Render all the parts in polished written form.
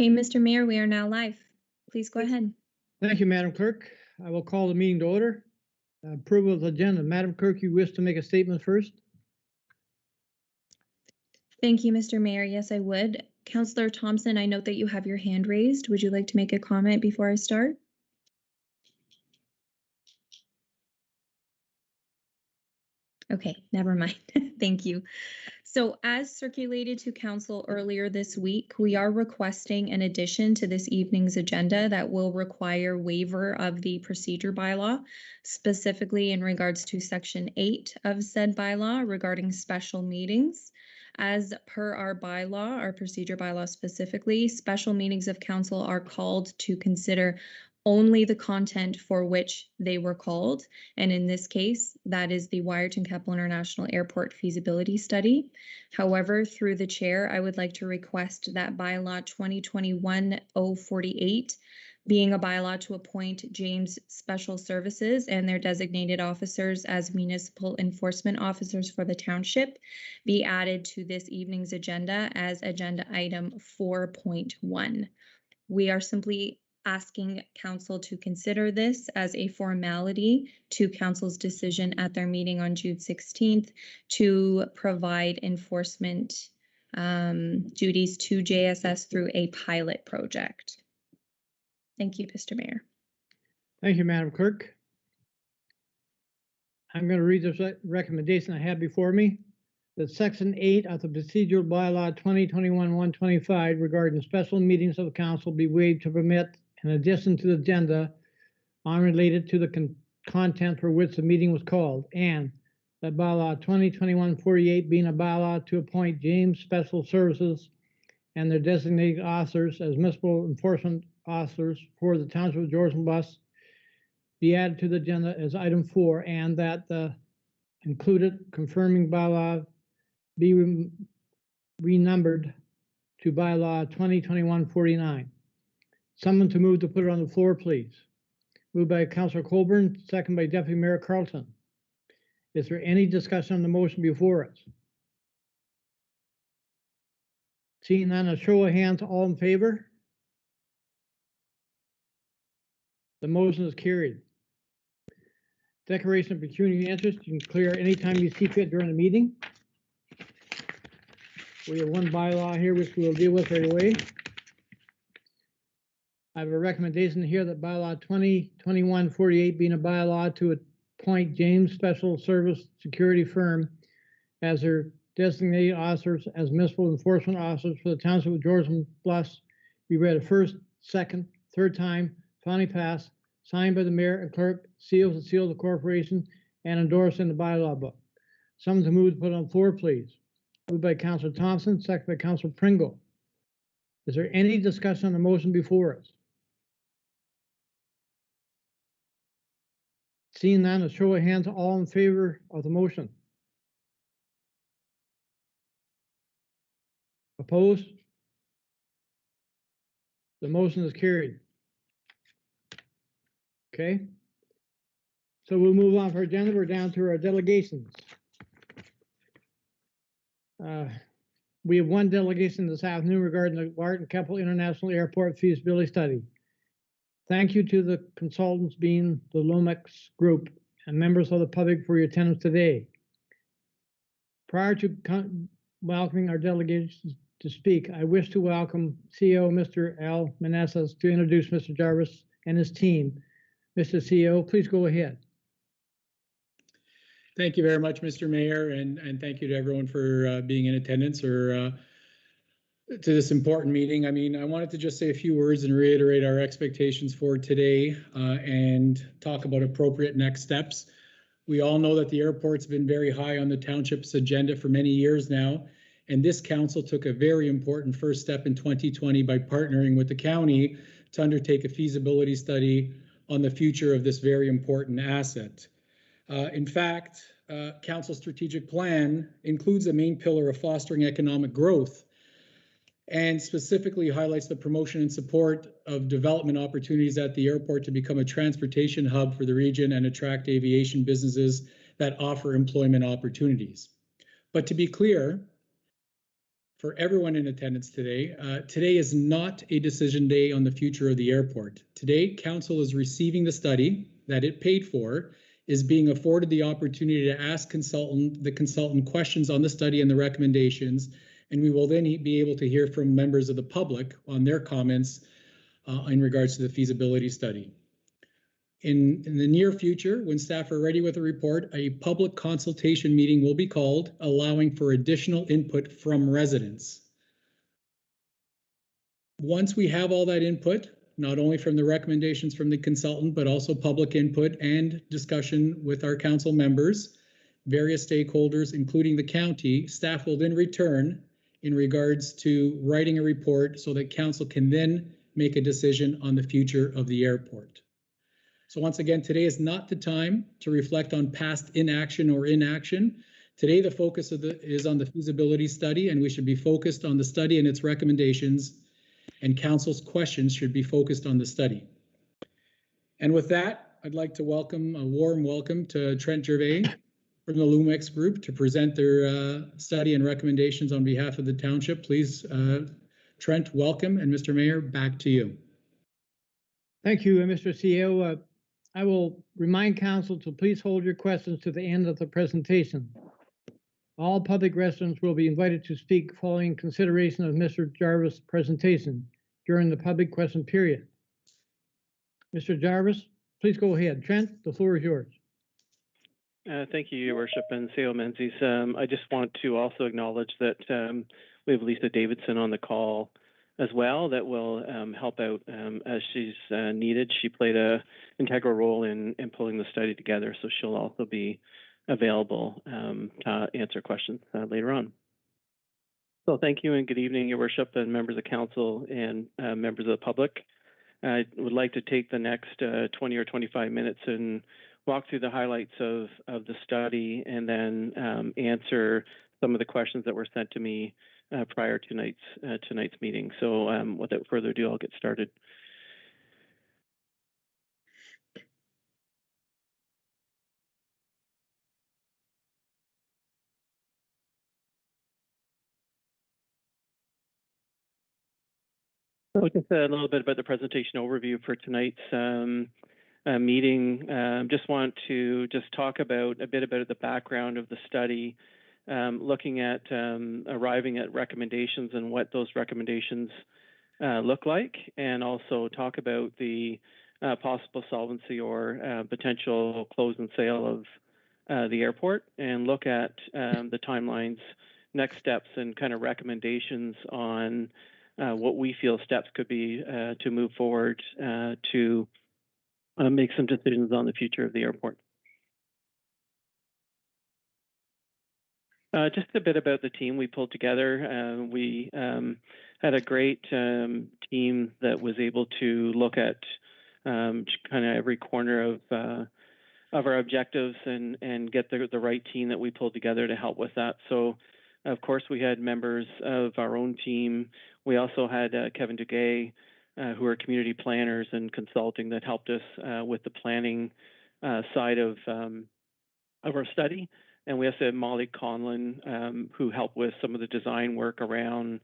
Okay, Mr. Mayor, we are now live. Please go ahead. Thank you, Madam Clerk. I will call the meeting to order. Approval of the agenda. Madam Clerk, you wish to make a statement first? Thank you, Mr. Mayor. Yes, I would. Councillor Thompson, I note that you have your hand raised. Would you like to make a comment before I start? Okay, never mind. Thank you. So as circulated to council earlier this week, we are requesting an addition to this evening's agenda that will require waiver of the procedure bylaw, specifically in regards to section 8 of said bylaw regarding special meetings. As per our bylaw, our procedure bylaw specifically, special meetings of council are called to consider only the content for which they were called. And in this case, that is the Wireton International Airport feasibility study. However, through the chair, I would like to request that bylaw 2021-048, being a bylaw to appoint James Special Services and their designated officers as municipal enforcement officers for the township, be added to this evening's agenda as agenda item 4.1. We are simply asking council to consider this as a formality to council's decision at their meeting on June 16th to provide enforcement duties to JSS through a pilot project. Thank you, Mr. Mayor. Thank you, Madam Clerk. I'm going to read this recommendation I have before me. That section 8 of the procedural bylaw 2021-125 regarding special meetings of the council be waived to permit in addition to the agenda unrelated to the content for which the meeting was called, and that bylaw 2021-48 being a bylaw to appoint James Special Services and their designated officers as municipal enforcement officers for the Township of Georgian Bluffs be added to the agenda as item 4, and that the included confirming bylaw be renumbered to bylaw 2021-49. Someone to move to put it on the floor, please. Moved by Councillor Colburn, second by Deputy Mayor Carlton. Is there any discussion on the motion before us? Seeing none, a show of hands, all in favor? The motion is carried. Declaration of pecuniary interest, you can clear anytime you see fit during the meeting. We have one bylaw here which we'll deal with right away. I have a recommendation here that bylaw 2021-48 being a bylaw to appoint James Special Service Security Firm as their designated officers as municipal enforcement officers for the Township of Georgian Bluffs be read a first, second, third time, finally passed, signed by the mayor and clerk, sealed with the seal of the corporation, and endorsed in the bylaw book. Someone to move to put on the floor, please. Moved by Councillor Thompson, second by Councillor Pringle. Is there any discussion on the motion before us? Seeing none, a show of hands, all in favor of the motion. Opposed? The motion is carried. Okay. So we'll move on for agenda. We're down to our delegations. We have one delegation this afternoon regarding the Wireton International Airport feasibility study. Thank you to the consultants, being the Lomex Group, and members of the public for your attendance today. Prior to welcoming our delegates to speak, I wish to welcome CEO Mr. Al Manassas to introduce Mr. Jarvis and his team. Mr. CEO, please go ahead. Thank you very much, Mr. Mayor, and thank you to everyone for being in attendance or to this important meeting. I mean, I wanted to just say a few words and reiterate our expectations for today and talk about appropriate next steps. We all know that the airport's been very high on the township's agenda for many years now, and this council took a very important first step in 2020 by partnering with the county to undertake a feasibility study on the future of this very important asset. In fact, council's strategic plan includes a main pillar of fostering economic growth and specifically highlights the promotion and support of development opportunities at the airport to become a transportation hub for the region and attract aviation businesses that offer employment opportunities. But to be clear, for everyone in attendance today. Today is not a decision day on the future of the airport. Today, council is receiving the study that it paid for, is being afforded the opportunity to ask the consultant questions on the study and the recommendations, and we will then be able to hear from members of the public on their comments in regards to the feasibility study. In the near future, when staff are ready with a report, a public consultation meeting will be called, allowing for additional input from residents. Once we have all that input, not only from the recommendations from the consultant, but also public input and discussion with our council members, various stakeholders, including the county, staff will then return in regards to writing a report so that council can then make a decision on the future of the airport. So once again, today is not the time to reflect on past inaction or inaction. Today, the focus is on the feasibility study, and we should be focused on the study and its recommendations, and council's questions should be focused on the study. And with that, I'd like to welcome a warm welcome to Trent Gervais from the Lumex Group to present their study and recommendations on behalf of the township. Please, Trent, welcome, and Mr. Mayor, back to you. Thank you, Mr. CEO. I will remind council to please hold your questions to the end of the presentation. All public residents will be invited to speak following consideration of Mr. Jarvis' presentation during the public question period. Mr. Jarvis, please go ahead. Trent, the floor is yours. Thank you, Your Worship, and CEO Menzies. I just want to also acknowledge that we have Lisa Davidson on the call as well that will help out as she's needed. She played an integral role in pulling the study together, so she'll also be available to answer questions later on. So thank you and good evening, Your Worship, and members of council and members of the public. I would like to take the next 20 or 25 minutes and walk through the highlights of the study and then answer some of the questions that were sent to me prior to tonight's meeting. So without further ado, I'll get started. So just a little bit about the presentation overview for tonight's meeting. Just want to talk about a bit about the background of the study, looking at arriving at recommendations and what those recommendations look like, and also talk about the possible solvency or potential close and sale of the airport, and look at the timelines, next steps, and kind of recommendations on what we feel steps could be to move forward to make some decisions on the future of the airport. Just a bit about the team we pulled together. We had a great team that was able to look at kind of every corner of our objectives and get the right team that we pulled together to help with that. So, of course, we had members of our own team. We also had Kevin Duguay, who are community planners and consulting that helped us with the planning side of our study. And we also had Molly Conlon, who helped with some of the design work around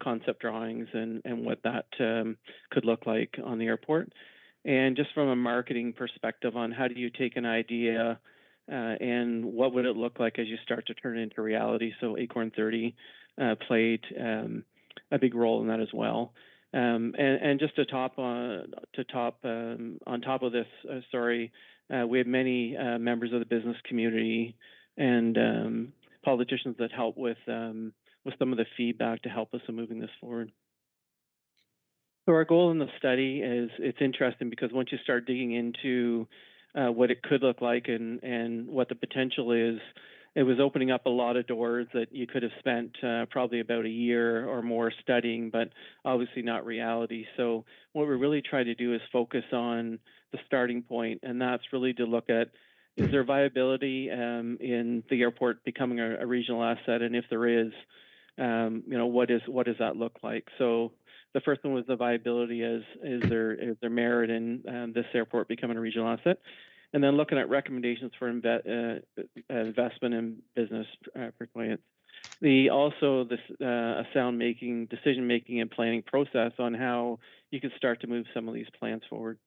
concept drawings and what that could look like on the airport. And just from a marketing perspective on how do you take an idea and what would it look like as you start to turn it into reality. So Acorn 30 played a big role in that as well. And just on top of this, we have many members of the business community and politicians that help with some of the feedback to help us in moving this forward. So our goal in the study is, it's interesting because once you start digging into what it could look like and what the potential is, it was opening up a lot of doors that you could have spent probably about a year or more studying, but obviously not reality. So what we really try to do is focus on the starting point, and that's really to look at, is there viability in the airport becoming a regional asset? And if there is, what does that look like? So the first one was the viability. Is there merit in this airport becoming a regional asset? And then looking at recommendations for investment in business pursuance. A sound decision making and planning process on how you can start to move some of these plans forward.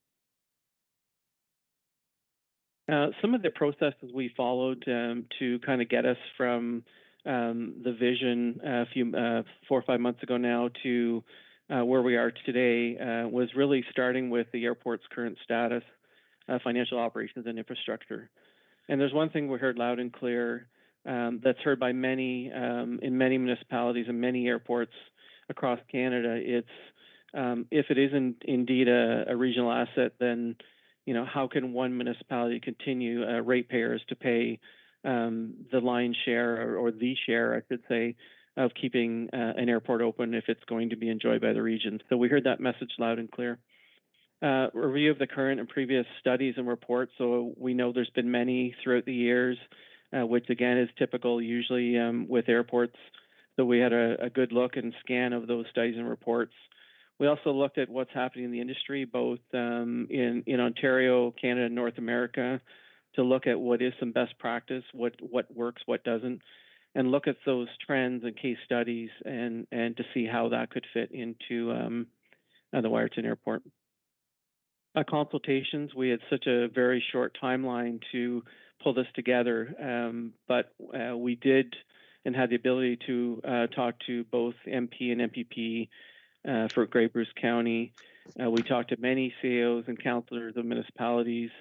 Some of the processes we followed to kind of get us from the vision 4 or 5 months ago now to where we are today was really starting with the airport's current status, financial operations, and infrastructure. And there's one thing we heard loud and clear that's heard by many in many municipalities and many airports across Canada. It's if it isn't indeed a regional asset, then how can one municipality continue ratepayers to pay the lion's share or the share, I should say, of keeping an airport open if it's going to be enjoyed by the region? So we heard that message loud and clear. Review of the current and previous studies and reports. So we know there's been many throughout the years, which again is typical usually with airports. So we had a good look and scan of those studies and reports. We also looked at what's happening in the industry, both in Ontario, Canada, and North America, to look at what is some best practice, what works, what doesn't, and look at those trends and case studies and to see how that could fit into the Wireton Airport. Consultations, we had such a very short timeline to pull this together, but we did and had the ability to talk to both MP and MPP for Grey Bruce County. We talked to many CEOs and councillors of municipalities,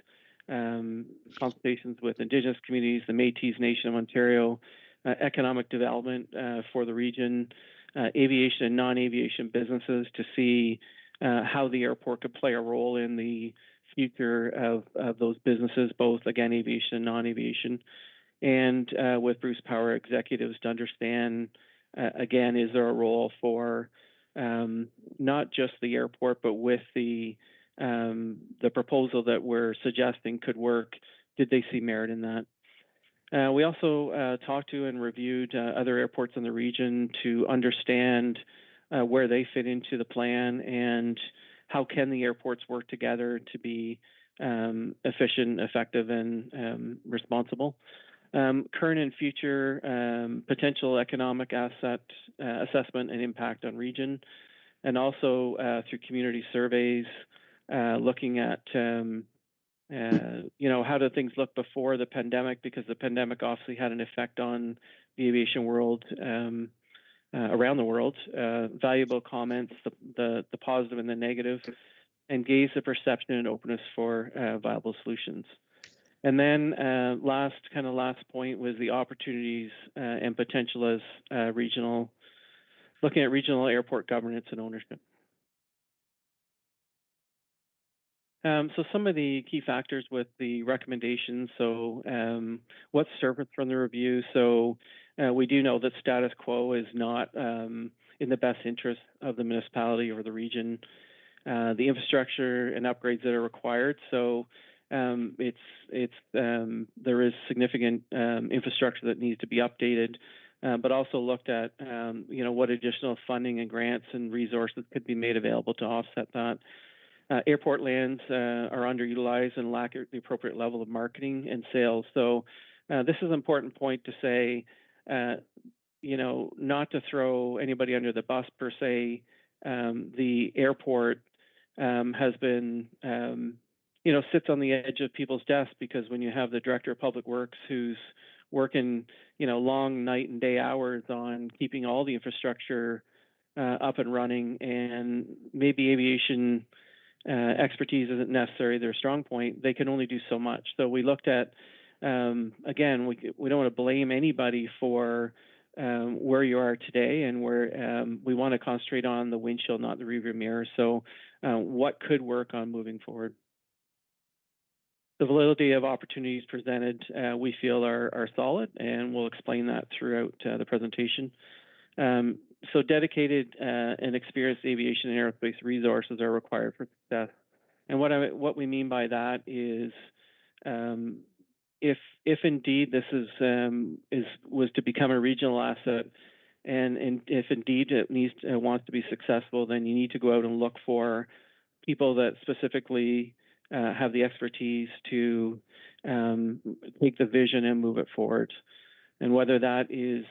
consultations with Indigenous communities, the Métis Nation of Ontario, economic development for the region, aviation and non-aviation businesses to see how the airport could play a role in the future of those businesses, both, again, aviation and non-aviation, and with Bruce Power executives to understand, again, is there a role for not just the airport, but with the proposal that we're suggesting could work, did they see merit in that? We also talked to and reviewed other airports in the region to understand where they fit into the plan and how can the airports work together to be efficient, effective, and responsible. Current and future potential economic asset assessment and impact on region, and also through community surveys, looking at how do things look before the pandemic, because the pandemic obviously had an effect on the aviation world around the world. Valuable comments, the positive and the negative, and gauge the perception and openness for viable solutions. And then last point was the opportunities and potential as looking at regional airport governance and ownership. So some of the key factors with the recommendations. So what's surfaced from the review? So we do know that status quo is not in the best interest of the municipality or the region. The infrastructure and upgrades that are required. So there is significant infrastructure that needs to be updated, but also looked at what additional funding and grants and resources could be made available to offset that. Airport lands are underutilized and lack the appropriate level of marketing and sales. So this is an important point to say, not to throw anybody under the bus per se. The airport has been, sits on the edge of people's desks, because when you have the Director of Public Works who's working, long night and day hours on keeping all the infrastructure up and running, and maybe aviation expertise isn't necessarily their strong point, they can only do so much. So we looked at, again, we don't want to blame anybody for where you are today, and where we want to concentrate on the windshield, not the rearview mirror. So what could work on moving forward? The validity of opportunities presented, we feel are solid, and we'll explain that throughout the presentation. So dedicated and experienced aviation and aerospace resources are required for success. And what we mean by that is, if indeed this was to become a regional asset, and if indeed it wants to be successful, then you need to go out and look for people that specifically have the expertise to take the vision and move it forward. And whether that is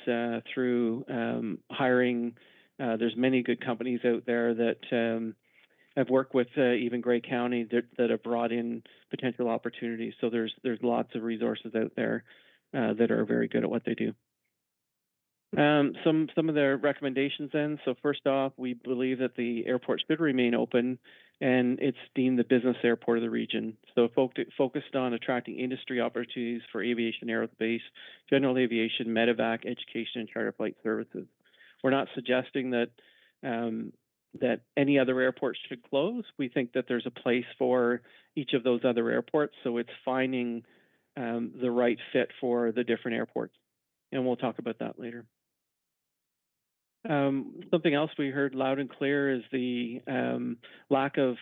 through hiring, there's many good companies out there that I've worked with even Grey County that have brought in potential opportunities. So there's lots of resources out there that are very good at what they do. Some of their recommendations then. So first off, we believe that the airport should remain open and it's deemed the business airport of the region. So focused on attracting industry opportunities for aviation, aerospace, general aviation, medevac, education, and charter flight services. We're not suggesting that that any other airport should close. We think that there's a place for each of those other airports. So it's finding the right fit for the different airports. And we'll talk about that later. Something else we heard loud and clear is the lack of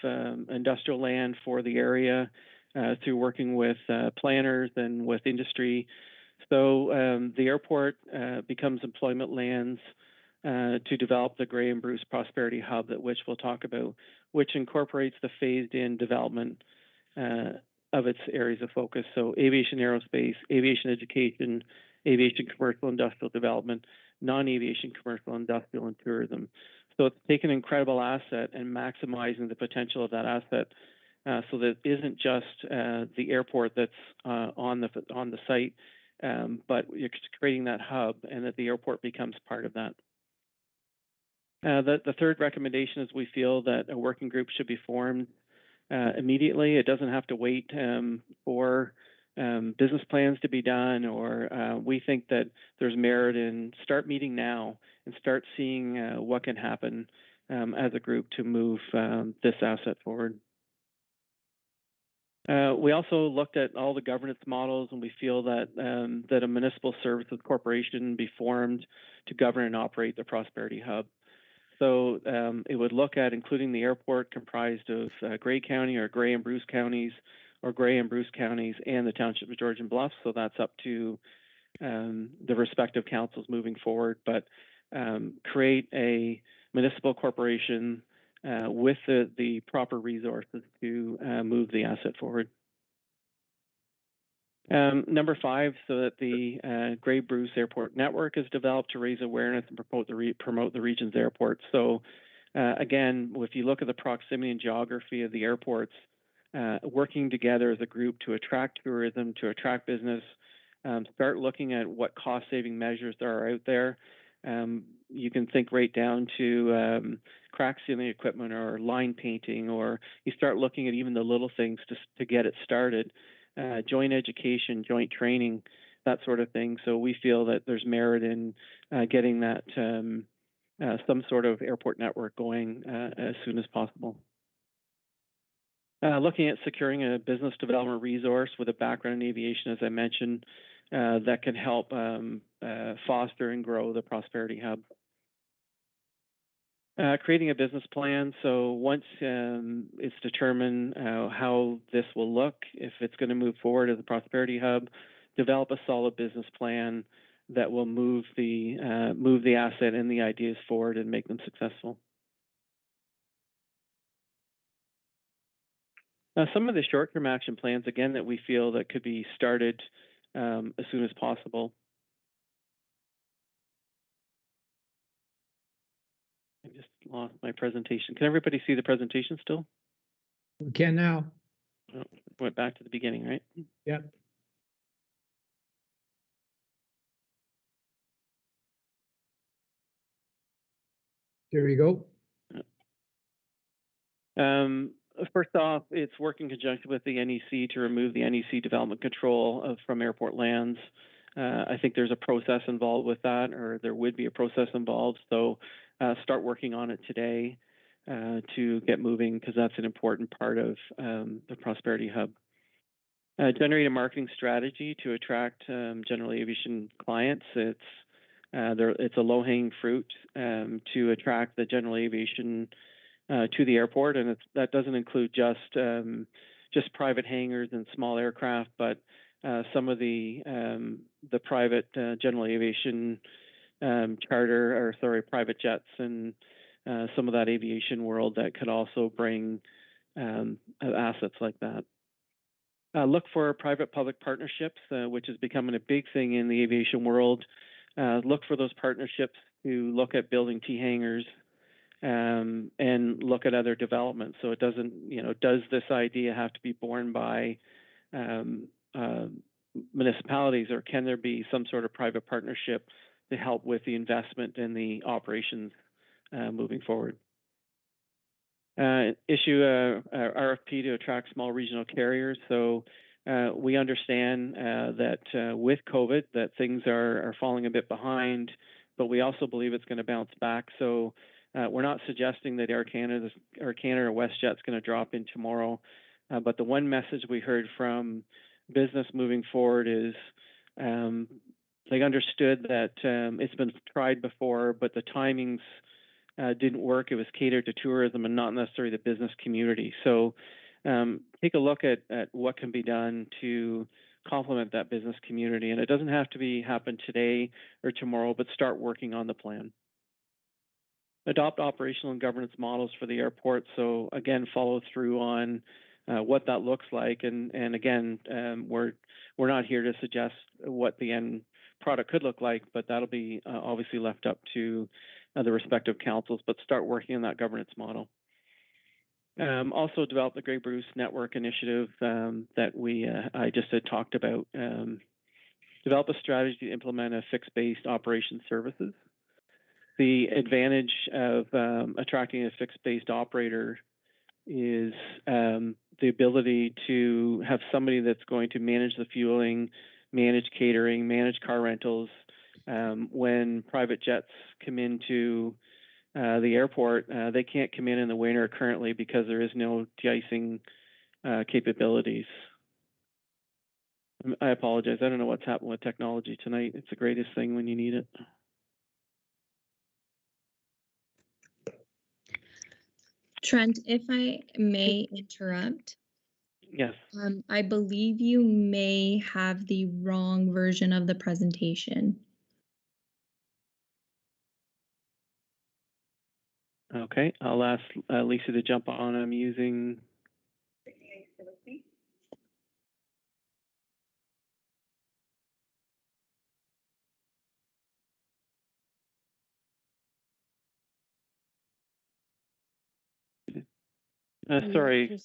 industrial land for the area through working with planners and with industry. So the airport becomes employment lands to develop the Grey and Bruce Prosperity Hub, that which we'll talk about, which incorporates the phased-in development of its areas of focus. So aviation, aerospace, aviation education, aviation commercial industrial development, non-aviation commercial industrial and tourism. So it's taken an incredible asset and maximizing the potential of that asset so that it isn't just the airport that's on the site, but it's creating that hub and that the airport becomes part of that. The third recommendation is we feel that a working group should be formed immediately. It doesn't have to wait for business plans to be done, or we think that there's merit in start meeting now and start seeing what can happen as a group to move this asset forward. We also looked at all the governance models, and we feel that that a municipal services corporation be formed to govern and operate the Prosperity Hub. So it would look at including the airport comprised of Grey County or Grey and Bruce counties, or Grey and Bruce counties, and the Township of Georgian Bluffs. So that's up to the respective councils moving forward, but create a municipal corporation with the proper resources to move the asset forward. Number 5, so that the Grey Bruce Airport Network is developed to raise awareness and promote the region's airports. So again, if you look at the proximity and geography of the airports, working together as a group to attract tourism, to attract business, start looking at what cost-saving measures there are out there. You can think right down to crack sealing equipment or line painting, or you start looking at even the little things to get it started. Joint education, joint training, that sort of thing. So we feel that there's merit in getting that some sort of airport network going as soon as possible. Looking at securing a business development resource with a background in aviation, as I mentioned, that can help foster and grow the Prosperity Hub. Creating a business plan. So once it's determined how this will look, if it's going to move forward as a Prosperity Hub, develop a solid business plan that will move the asset and the ideas forward and make them successful. Some of the short-term action plans, again, that we feel that could be started as soon as possible. I just lost my presentation. Can everybody see the presentation still? We can now. Oh, went back to the beginning, right? Yep. There you go. First off, it's working in conjunction with the NEC to remove the NEC development control from airport lands. I think there's a process involved with that, or there would be a process involved. So start working on it today to get moving, because that's an important part of the Prosperity Hub. Generate a marketing strategy to attract general aviation clients. It's a low-hanging fruit to attract the general aviation to the airport, and that doesn't include just private hangars and small aircraft, but some of the private general aviation private jets and some of that aviation world that could also bring assets like that. Look for private-public partnerships, which is becoming a big thing in the aviation world. Look for those partnerships to look at building T hangars and look at other developments. So it doesn't, does this idea have to be borne by municipalities, or can there be some sort of private partnership to help with the investment and the operations moving forward? Issue a RFP to attract small regional carriers. So we understand that with COVID that things are falling a bit behind, but we also believe it's going to bounce back. So we're not suggesting that Air Canada or WestJet's going to drop in tomorrow. But the one message we heard from business moving forward is they understood that it's been tried before, but the timings didn't work. It was catered to tourism and not necessarily the business community. So take a look at what can be done to complement that business community. And it doesn't have to happen today or tomorrow, but start working on the plan. Adopt operational and governance models for the airport. So again, follow through on what that looks like. And again, we're not here to suggest what the end product could look like, but that'll be obviously left up to the respective councils, but start working on that governance model. Also develop the Grey Bruce Network initiative that I just had talked about. Develop a strategy to implement a fixed-based operation services. The advantage of attracting a fixed-based operator is the ability to have somebody that's going to manage the fueling, manage catering, manage car rentals. When private jets come into the airport, they can't come in the winter currently because there is no de-icing capabilities. I apologize. I don't know what's happened with technology tonight. It's the greatest thing when you need it. Trent, if I may interrupt. Yes. I believe you may have the wrong version of the presentation. Okay, I'll ask Lisa to jump on. I'm using. Sorry.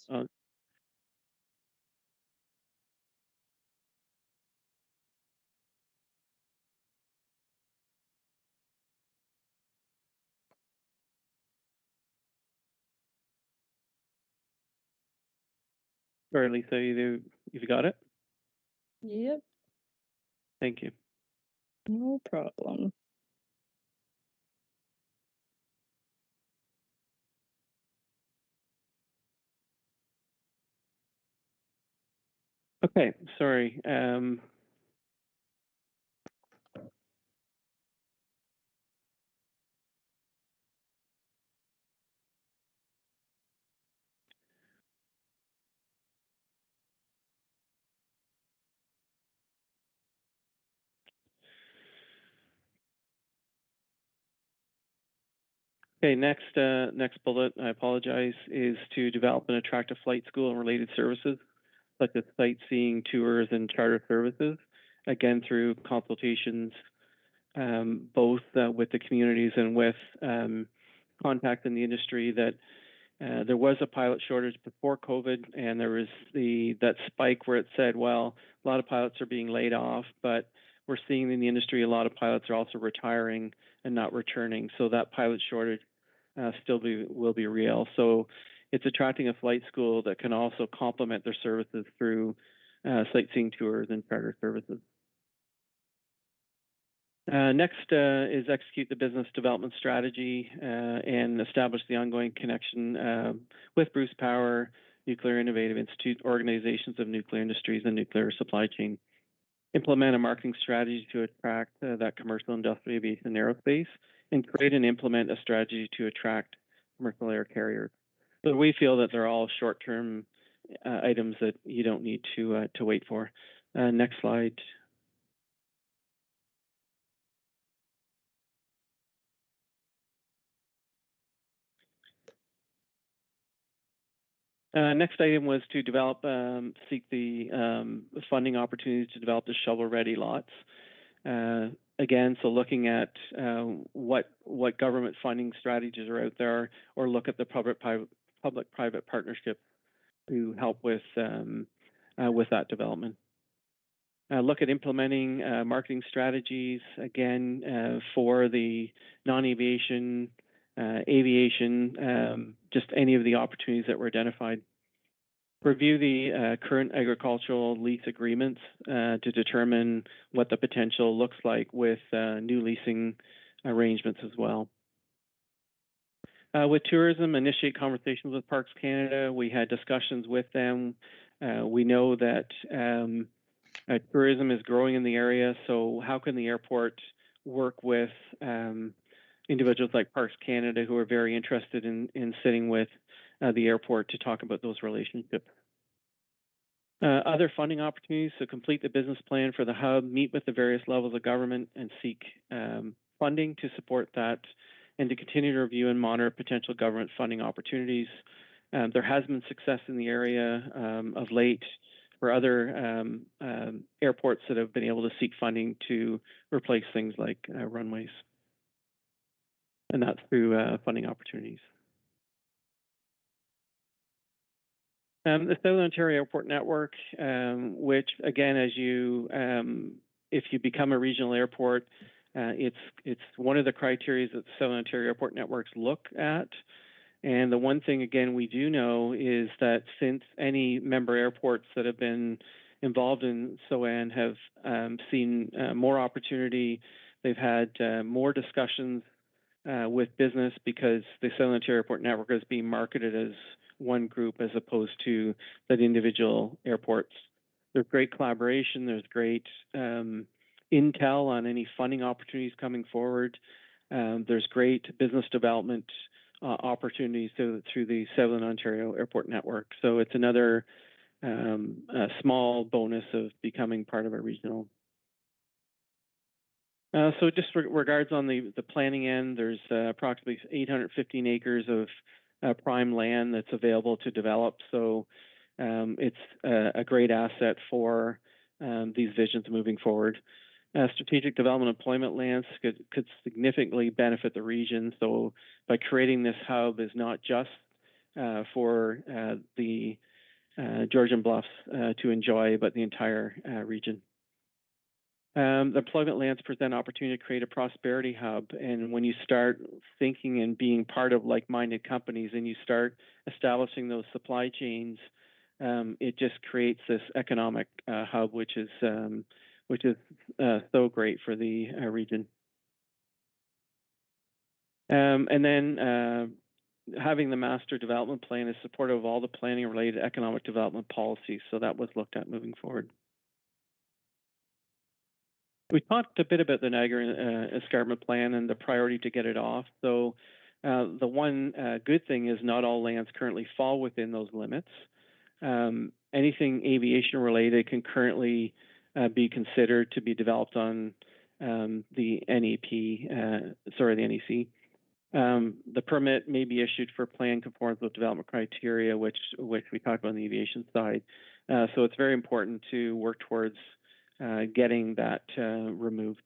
Sorry, Lisa, you've got it? Yep, Thank you. no problem. Okay, sorry. Okay, next bullet, I apologize, is to develop an attractive flight school and related services, such as sightseeing, tours, and charter services, again, through consultations, both with the communities and with contact in the industry, that there was a pilot shortage before COVID, and there was that spike where it said, well, a lot of pilots are being laid off, but we're seeing in the industry a lot of pilots are also retiring and not returning. So that pilot shortage will be real. So it's attracting a flight school that can also complement their services through sightseeing tours and charter services. Next is execute the business development strategy and establish the ongoing connection with Bruce Power, Nuclear Innovative Institute, organizations of nuclear industries and nuclear supply chain. Implement a marketing strategy to attract that commercial, industrial, aviation, and aerospace, and create and implement a strategy to attract commercial air carriers. So we feel that they're all short-term items that you don't need to wait for. Next slide. Next item was to develop, seek the funding opportunities to develop the shovel-ready lots. Again, so looking at what government funding strategies are out there, or look at the public-private partnership to help with that development. Look at implementing marketing strategies, again, for the non-aviation, aviation, just any of the opportunities that were identified. Review the current agricultural lease agreements to determine what the potential looks like with new leasing arrangements as well. With tourism, initiate conversations with Parks Canada. We had discussions with them. We know that tourism is growing in the area, so how can the airport work with individuals like Parks Canada who are very interested in sitting with the airport to talk about those relationships. Other funding opportunities, so complete the business plan for the hub, meet with the various levels of government and seek funding to support that, and to continue to review and monitor potential government funding opportunities. There has been success in the area of late for other airports that have been able to seek funding to replace things like runways. And that's through funding opportunities. The Southern Ontario Airport Network, which again, as you, if you become a regional airport, it's one of the criteria that the Southern Ontario Airport Networks look at. And the one thing, again, we do know is that since any member airports that have been involved in SOAN have seen more opportunity, they've had more discussions with business because the Southern Ontario Airport Network is being marketed as one group as opposed to the individual airports. There's great collaboration. There's great intel on any funding opportunities coming forward. There's great business development opportunities through the Southern Ontario Airport Network. So it's another small bonus of becoming part of a regional. So just regards on the planning end, there's approximately 815 acres of prime land that's available to develop. So it's a great asset for these visions moving forward. Strategic development employment lands could significantly benefit the region. So by creating this hub is not just for the Georgian Bluffs to enjoy, but the entire region. The employment lands present opportunity to create a prosperity hub. And when you start thinking and being part of like-minded companies and you start establishing those supply chains, it just creates this economic hub, which is so great for the region. And then having the master development plan is supportive of all the planning related economic development policies. So that was looked at moving forward. We talked a bit about the Niagara Escarpment plan and the priority to get it off. So the one good thing is not all lands currently fall within those limits. Anything aviation related can currently be considered to be developed on the NEP, the NEC. The permit may be issued for plan conformance with development criteria, which we talked about on the aviation side. So it's very important to work towards getting that removed.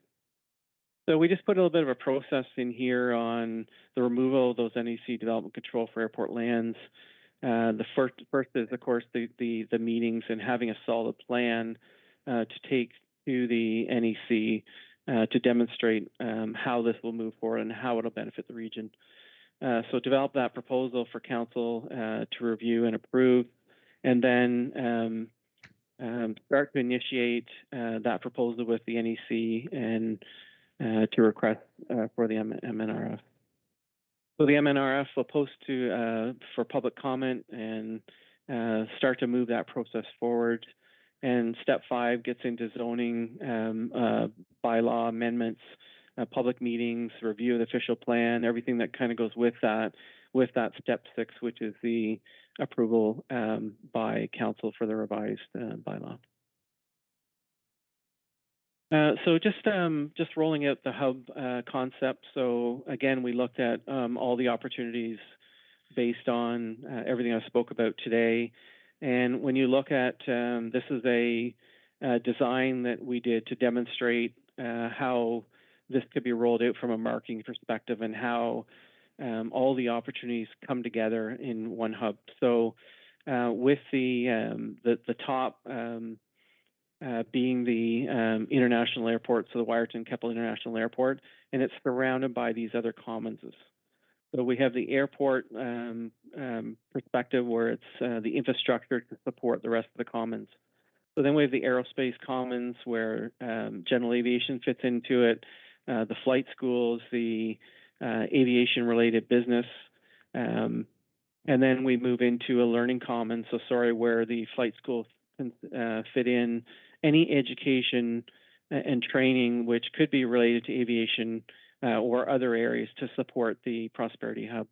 So we just put a little bit of a process in here on the removal of those NEC development control for airport lands. The first is, of course, the meetings and having a solid plan to take to the NEC to demonstrate how this will move forward and how it'll benefit the region. So develop that proposal for council to review and approve, and then start to initiate that proposal with the NEC and to request for the MNRF. So the MNRF will post for public comment and start to move that process forward. And step 5 gets into zoning, bylaw amendments, public meetings, review of the official plan, everything that kind of goes with that step 6, which is the approval by council for the revised bylaw. So just rolling out the hub concept. So again, we looked at all the opportunities based on everything I spoke about today. And when you look at this is a design that we did to demonstrate how this could be rolled out from a marketing perspective and how all the opportunities come together in one hub. So with the top being the international airport, so the Wireton Keppel International Airport, and it's surrounded by these other commons. So we have the airport perspective where it's the infrastructure to support the rest of the commons. So then we have the aerospace commons where general aviation fits into it, the flight schools, the aviation related business, and then we move into a learning commons, where the flight schools can fit in any education and training which could be related to aviation or other areas to support the Prosperity Hub.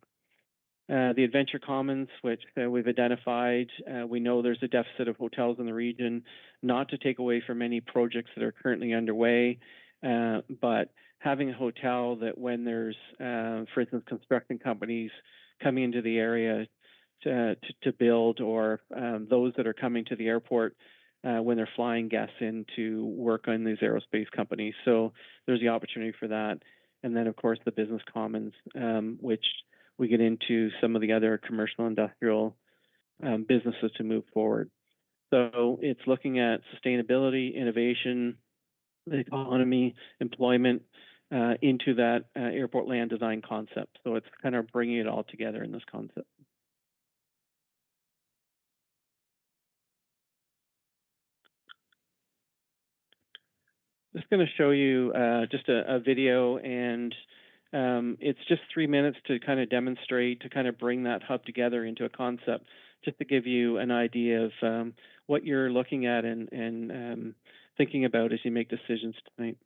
The Adventure Commons, which we've identified, we know there's a deficit of hotels in the region, not to take away from any projects that are currently underway, but having a hotel that when there's, for instance, construction companies coming into the area to build, or those that are coming to the airport when they're flying guests in to work on these aerospace companies. So there's the opportunity for that. And then, of course, the business commons, which we get into some of the other commercial industrial businesses to move forward. So it's looking at sustainability, innovation, the economy, employment into that airport land design concept. So it's kind of bringing it all together in this concept. Just going to show you just a video, and it's just 3 minutes to kind of demonstrate, to kind of bring that hub together into a concept, just to give you an idea of what you're looking at and thinking about as you make decisions tonight.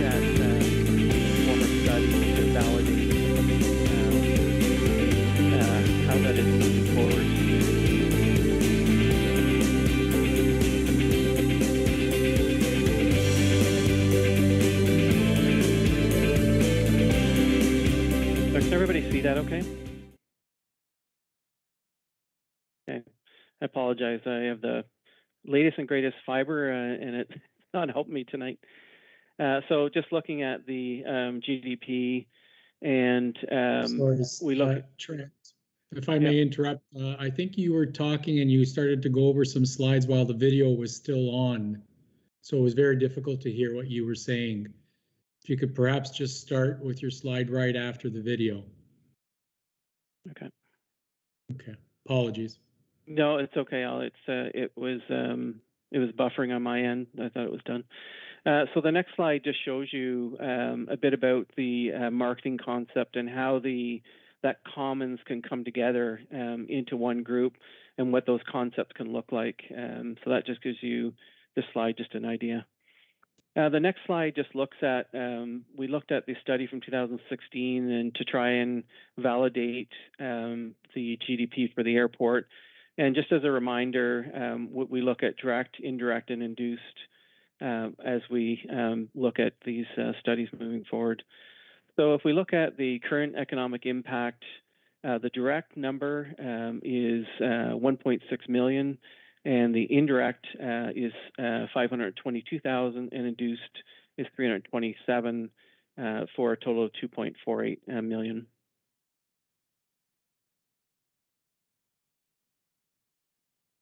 at former studies to validate how that is moving forward. So can everybody see that okay? Okay. I apologize. I have the latest and greatest fiber, and it's not helping me tonight. So just looking at the GDP, and we look. Trent, if I may interrupt, I think you were talking and you started to go over some slides while the video was still on, so it was very difficult to hear what you were saying. If you could perhaps just start with your slide right after the video. Okay. Okay. Apologies. No, it's okay. It was buffering on my end. I thought it was done. So the next slide just shows you a bit about the marketing concept and how that commons can come together into one group and what those concepts can look like. So that just gives you this slide just an idea. The next slide just looks at, we looked at the study from 2016 and to try and validate the GDP for the airport. And just as a reminder, we look at direct, indirect, and induced as we look at these studies moving forward. So if we look at the current economic impact, the direct number is 1.6 million, and the indirect is 522,000, and induced is 327 for a total of 2.48 million.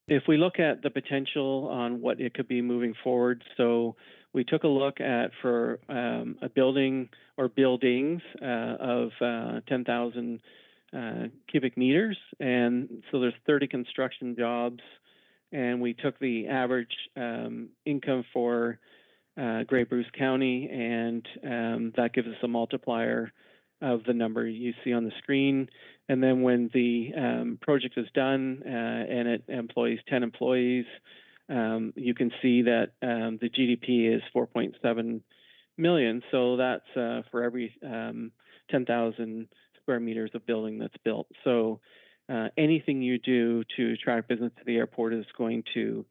If we look at the potential on what it could be moving forward, so we took a look at for a building or buildings of 10,000 cubic meters, and so there's 30 construction jobs, and we took the average income for Grey Bruce County, and that gives us a multiplier of the number you see on the screen. And then when the project is done and it employs 10 employees, you can see that the GDP is 4.7 million. So that's for every 10,000 square meters of building that's built. So anything you do to attract business to the airport is going to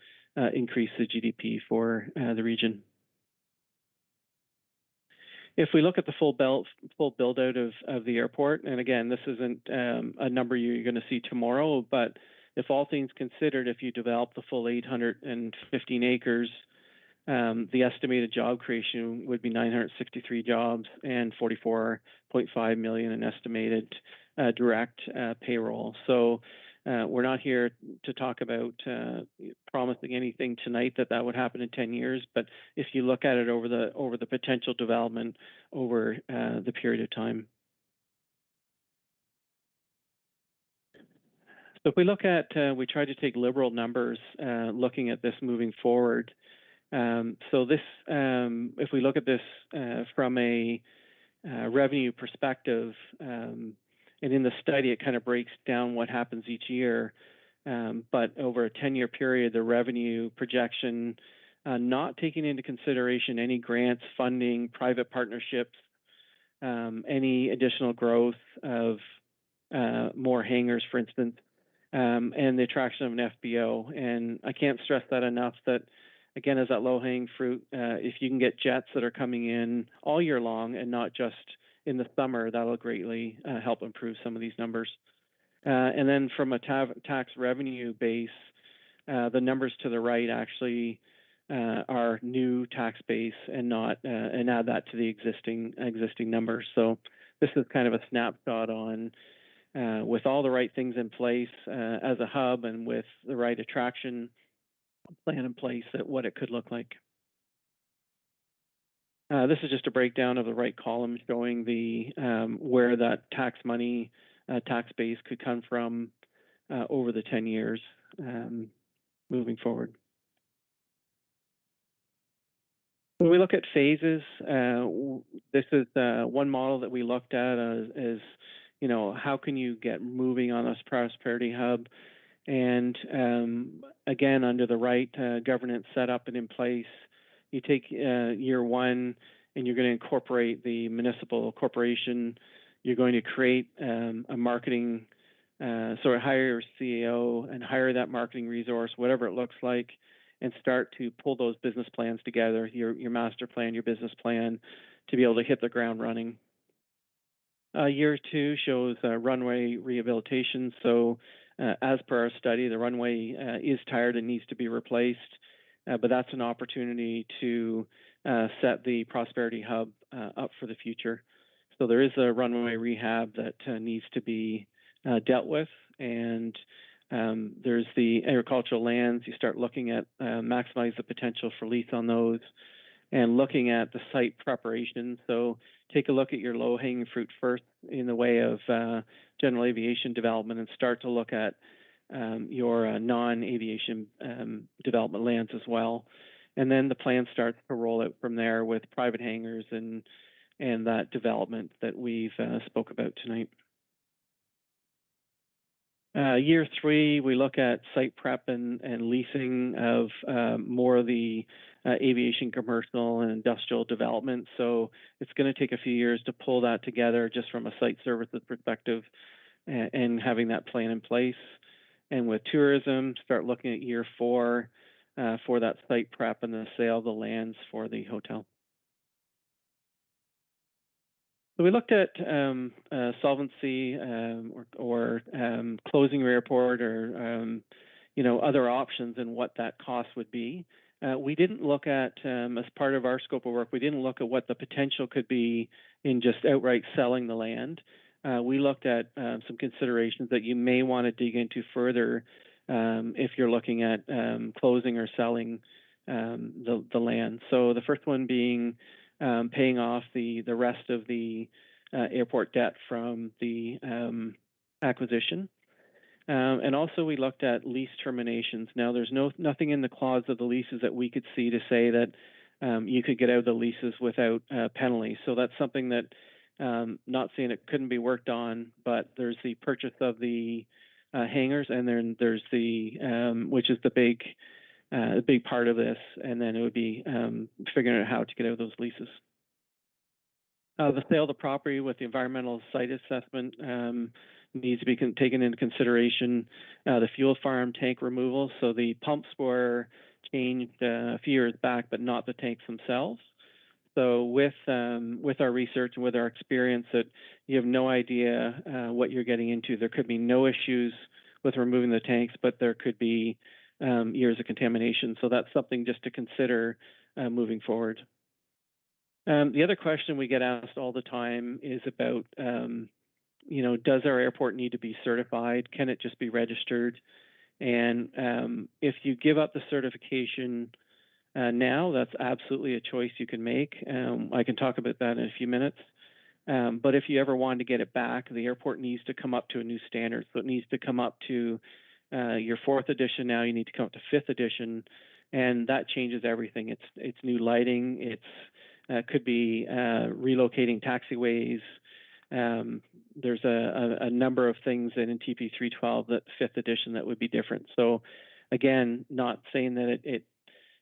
increase the GDP for the region. If we look at the full build out of the airport, and again, this isn't a number you're going to see tomorrow, but if all things considered, if you develop the full 815 acres, the estimated job creation would be 963 jobs and 44.5 million in estimated direct payroll. So we're not here to talk about promising anything tonight that would happen in 10 years, but if you look at it over the potential development over the period of time. So if we look at, we try to take liberal numbers looking at this moving forward. So this, if we look at this from a revenue perspective, and in the study, it kind of breaks down what happens each year. But over a 10-year period, the revenue projection, not taking into consideration any grants, funding, private partnerships, any additional growth of more hangars, for instance, and the attraction of an FBO. And I can't stress that enough that, again, as that low-hanging fruit, if you can get jets that are coming in all year long and not just in the summer, that'll greatly help improve some of these numbers. And then from a tax revenue base, the numbers to the right actually are new tax base and not and add that to the existing numbers. So this is kind of a snapshot on with all the right things in place as a hub and with the right attraction plan in place at what it could look like. This is just a breakdown of the right column showing the where that tax money, tax base could come from over the 10 years moving forward. When we look at phases, this is one model that we looked at as, you know, how can you get moving on this prosperity hub? And again, under the right governance set up and in place, you take year one and you're going to incorporate the municipal corporation. You're going to create a marketing, sort of hire your CEO and hire that marketing resource, whatever it looks like, and start to pull those business plans together, your master plan, your business plan, to be able to hit the ground running. Year 2 shows runway rehabilitation. So as per our study, the runway is tired and needs to be replaced, but that's an opportunity to set the Prosperity Hub up for the future. So there is a runway rehab that needs to be dealt with, and there's the agricultural lands. You start looking at maximize the potential for lease on those, and looking at the site preparation. So take a look at your low-hanging fruit first in the way of general aviation development, and start to look at your non-aviation development lands as well. And then the plan starts to roll out from there with private hangars and that development that we've spoke about tonight. Year 3, we look at site prep and leasing of more of the aviation, commercial, and industrial development. So it's going to take a few years to pull that together just from a site services perspective and having that plan in place. And with tourism, start looking at year 4 for that site prep and the sale of the lands for the hotel. So we looked at solvency or closing your airport, or other options and what that cost would be. We didn't look at, as part of our scope of work, we didn't look at what the potential could be in just outright selling the land. We looked at some considerations that you may want to dig into further if you're looking at closing or selling the land. So the first one being paying off the rest of the airport debt from the acquisition. And also we looked at lease terminations. Now there's nothing in the clause of the leases that we could see to say that you could get out of the leases without penalty. So that's something that, not saying it couldn't be worked on, but there's the purchase of the hangars, and then there's the, which is the big part of this, and then it would be figuring out how to get out of those leases. The sale of the property with the environmental site assessment needs to be taken into consideration. The fuel farm tank removal, so the pumps were changed a few years back, but not the tanks themselves. So with our research and with our experience, that you have no idea what you're getting into. There could be no issues with removing the tanks, but there could be years of contamination. So that's something just to consider moving forward. The other question we get asked all the time is about, does our airport need to be certified? Can it just be registered? And if you give up the certification now, that's absolutely a choice you can make. I can talk about that in a few minutes. But if you ever wanted to get it back, the airport needs to come up to a new standard. So it needs to come up to your 4th edition. Now you need to come up to 5th edition, and that changes everything. It's new lighting. It's could be relocating taxiways. There's a number of things in TP 312 that 5th edition that would be different. So again, not saying that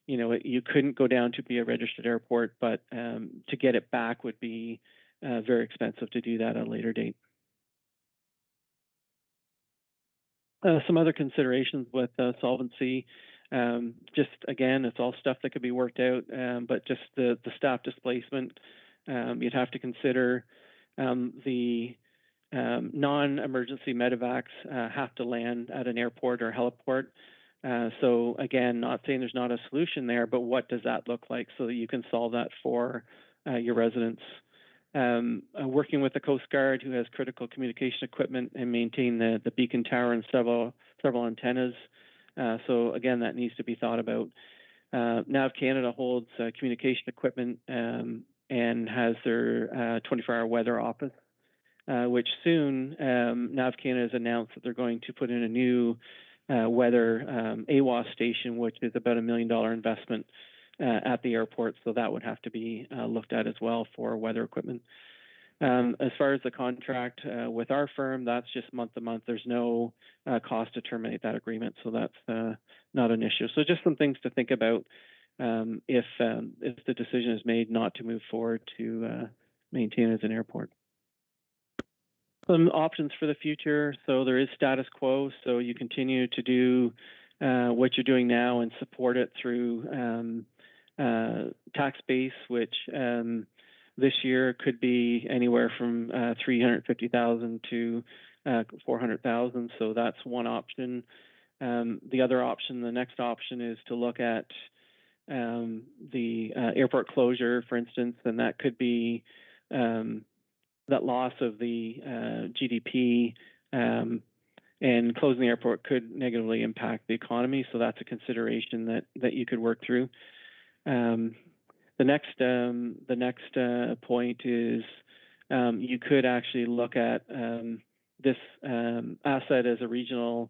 you couldn't go down to be a registered airport, but to get it back would be very expensive to do that at a later date. Some other considerations with solvency, just again, it's all stuff that could be worked out, but just the staff displacement, you'd have to consider the non-emergency medevacs have to land at an airport or heliport. So again, not saying there's not a solution there, but what does that look like so that you can solve that for your residents? Working with the Coast Guard, who has critical communication equipment, and maintain the beacon tower and several antennas. So again, that needs to be thought about. Nav Canada holds communication equipment and has their 24-hour weather office, which soon Nav Canada has announced that they're going to put in a new weather AWOS station, which is about $1 million investment at the airport. So that would have to be looked at as well for weather equipment. As far as the contract with our firm, that's just month to month. There's no cost to terminate that agreement, so that's not an issue. So just some things to think about if the decision is made not to move forward to maintain as an airport. Some options for the future. So there is status quo. So you continue to do what you're doing now and support it through tax base, which this year could be anywhere from 350,000 to 400,000. So that's one option. The other option, the next option, is to look at the airport closure, for instance, and that could be that loss of the GDP and closing the airport could negatively impact the economy. So that's a consideration that you could work through. The next point is you could actually look at this asset as a regional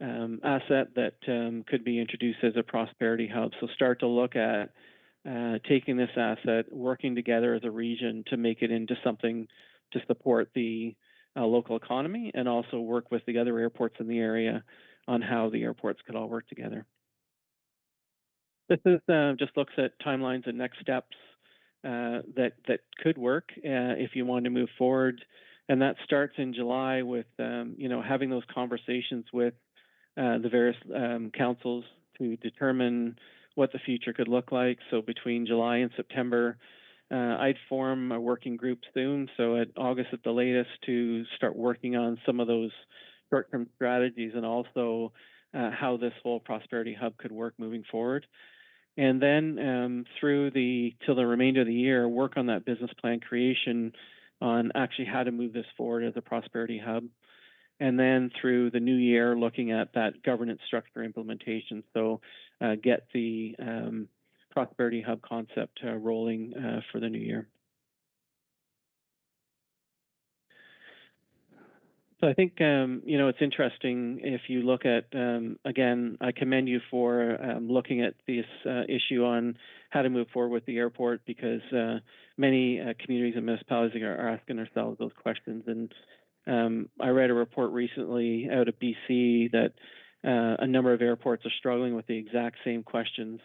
asset that could be introduced as a prosperity hub. So start to look at taking this asset, working together as a region to make it into something to support the local economy, and also work with the other airports in the area on how the airports could all work together. This is just looks at timelines and next steps that could work if you want to move forward, and that starts in July with having those conversations with the various councils to determine what the future could look like. So between July and September, I'd form a working group soon, so at August at the latest, to start working on some of those short-term strategies and also how this whole prosperity hub could work moving forward. And then till the remainder of the year, work on that business plan creation on actually how to move this forward as a prosperity hub. And then through the new year, looking at that governance structure implementation. So get the Prosperity Hub concept rolling for the new year. So I think, it's interesting if you look at, again, I commend you for looking at this issue on how to move forward with the airport, because many communities and municipalities are asking themselves those questions. And I read a report recently out of BC that a number of airports are struggling with the exact same questions.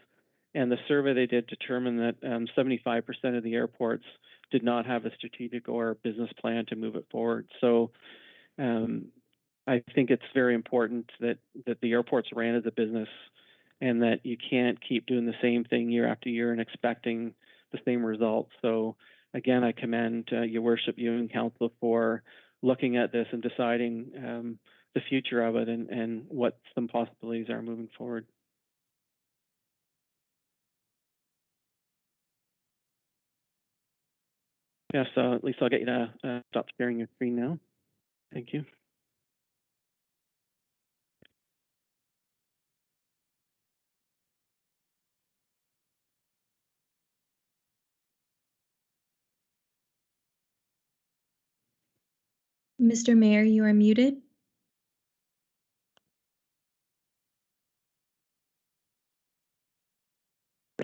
And the survey they did determined that 75% of the airports did not have a strategic or business plan to move it forward. So I think it's very important that the airports ran as a business, and that you can't keep doing the same thing year after year and expecting the same results. So again, I commend your worship, you and council, for looking at this and deciding the future of it and what some possibilities are moving forward. Yeah, so at least I'll get you to stop sharing your screen now. Thank you. Mr. Mayor, you are muted.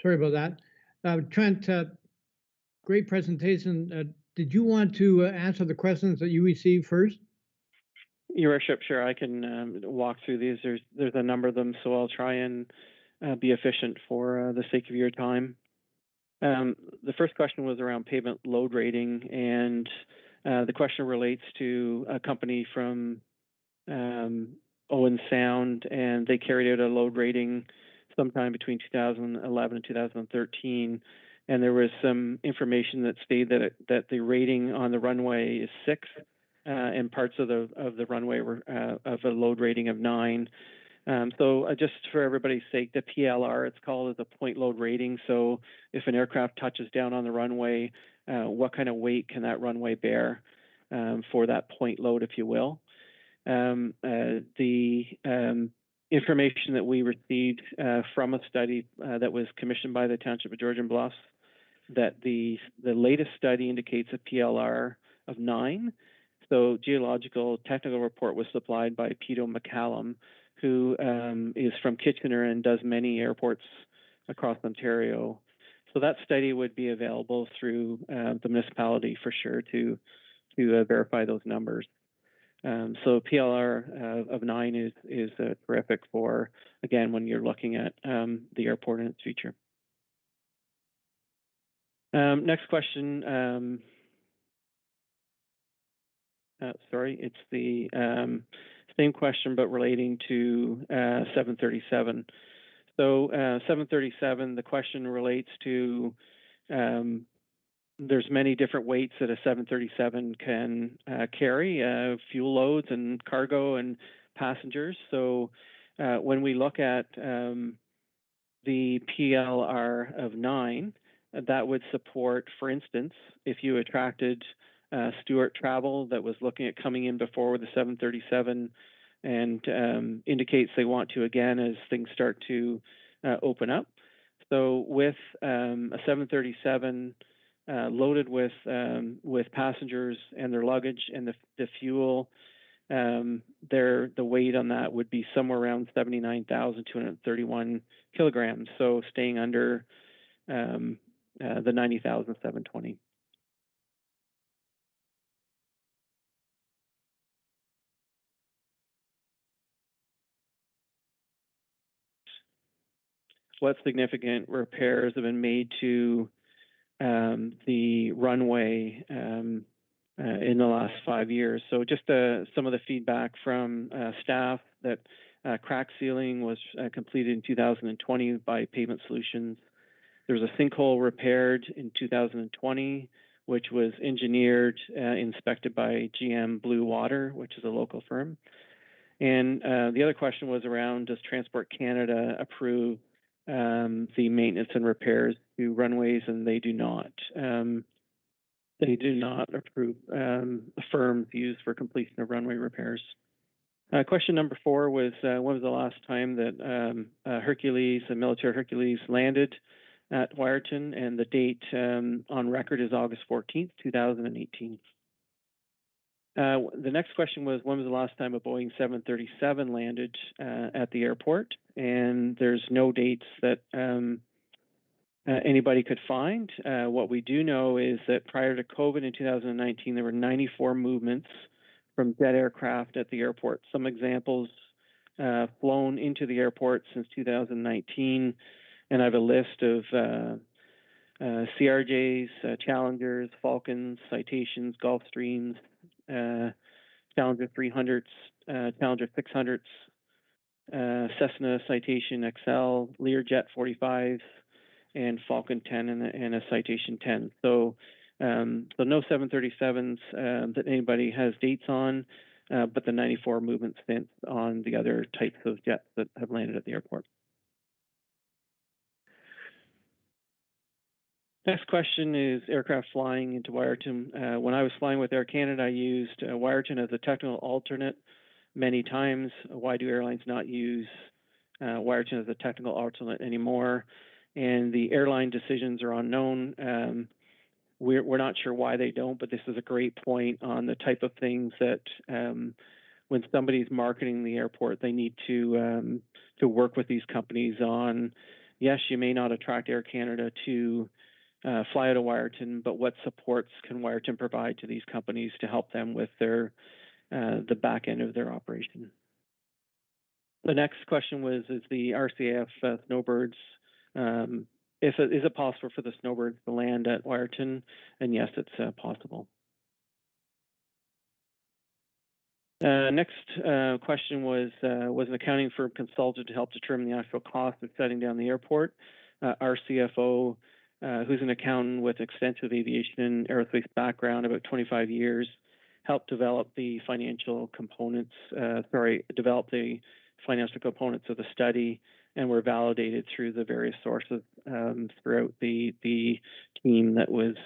Sorry about that. Trent, great presentation. Did you want to answer the questions that you received first? Your worship, sure. I can walk through these. There's a number of them, so I'll try and be efficient for the sake of your time. The first question was around pavement load rating, and the question relates to a company from Owen Sound, and they carried out a load rating sometime between 2011 and 2013. And there was some information that stated that the rating on the runway is 6, and parts of the runway were of a load rating of 9. So just for everybody's sake, the PLR, it's called, is a point load rating. So if an aircraft touches down on the runway, what kind of weight can that runway bear for that point load, if you will? The information that we received from a study that was commissioned by the Township of Georgian Bluffs, that the latest study indicates a PLR of 9. So geological technical report was supplied by Peter McCallum, who is from Kitchener and does many airports across Ontario. So that study would be available through the municipality for sure to verify those numbers. So PLR of 9 is terrific for, again, when you're looking at the airport in its future. Next question. Sorry, it's the same question, but relating to 737. So 737, the question relates to there's many different weights that a 737 can carry, fuel loads and cargo and passengers. So when we look at the PLR of 9, that would support, for instance, if you attracted Stewart Travel that was looking at coming in before with a 737 and indicates they want to again as things start to open up. So with a 737 loaded with passengers and their luggage and the fuel, the weight on that would be somewhere around 79,231 kilograms. So staying under the 90,720. What significant repairs have been made to the runway in the last 5 years? So just some of the feedback from staff that crack sealing was completed in 2020 by Pavement Solutions. There was a sinkhole repaired in 2020, which was engineered, inspected by GM Blue Water, which is a local firm. And the other question was around, does Transport Canada approve the maintenance and repairs to runways? And they do not. They do not approve firms used for completion of runway repairs. Question number 4 was, when was the last time that Hercules, a military Hercules, landed at Wireton? And the date on record is August 14th, 2018. The next question was, when was the last time a Boeing 737 landed at the airport? And there's no dates that anybody could find. What we do know is that prior to COVID in 2019, there were 94 movements from jet aircraft at the airport. Some examples flown into the airport since 2019, and I have a list of CRJs, Challengers, Falcons, Citations, Gulfstreams, Challenger 300s, Challenger 600s, Cessna Citation XL, Learjet 45s, and Falcon 10 and a Citation 10. So no 737s that anybody has dates on, but the 94 movement since on the other types of jets that have landed at the airport. Next question is aircraft flying into Wireton. When I was flying with Air Canada, I used Wireton as a technical alternate many times. Why do airlines not use Wireton as a technical alternate anymore? And the airline decisions are unknown. We're not sure why they don't, but this is a great point on the type of things that when somebody's marketing the airport, they need to work with these companies on. Yes, you may not attract Air Canada to fly out of Wireton, but what supports can Wireton provide to these companies to help them with their the back end of their operation? The next question was, is the RCAF snowbirds, is it possible for the snowbirds to land at Wireton? And yes, it's possible. Next question was an accounting firm consulted to help determine the actual cost of shutting down the airport? Our CFO, who's an accountant with extensive aviation and aerospace background, about 25 years, helped develop the financial components, develop the financial components of the study, and were validated through the various sources throughout the team that was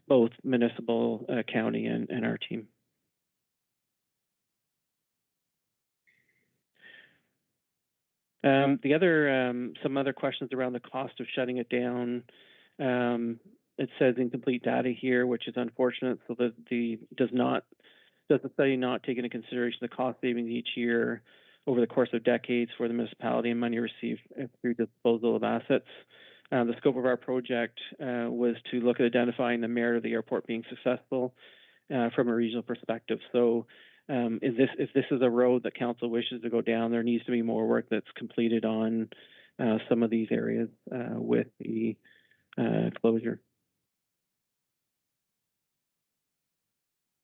both municipal, county, and our team. The other, some other questions around the cost of shutting it down. It says incomplete data here, which is unfortunate. So does the study not take into consideration the cost savings each year over the course of decades for the municipality and money received through disposal of assets? The scope of our project was to look at identifying the merit of the airport being successful from a regional perspective. So if this is a road that council wishes to go down, there needs to be more work that's completed on some of these areas with the closure.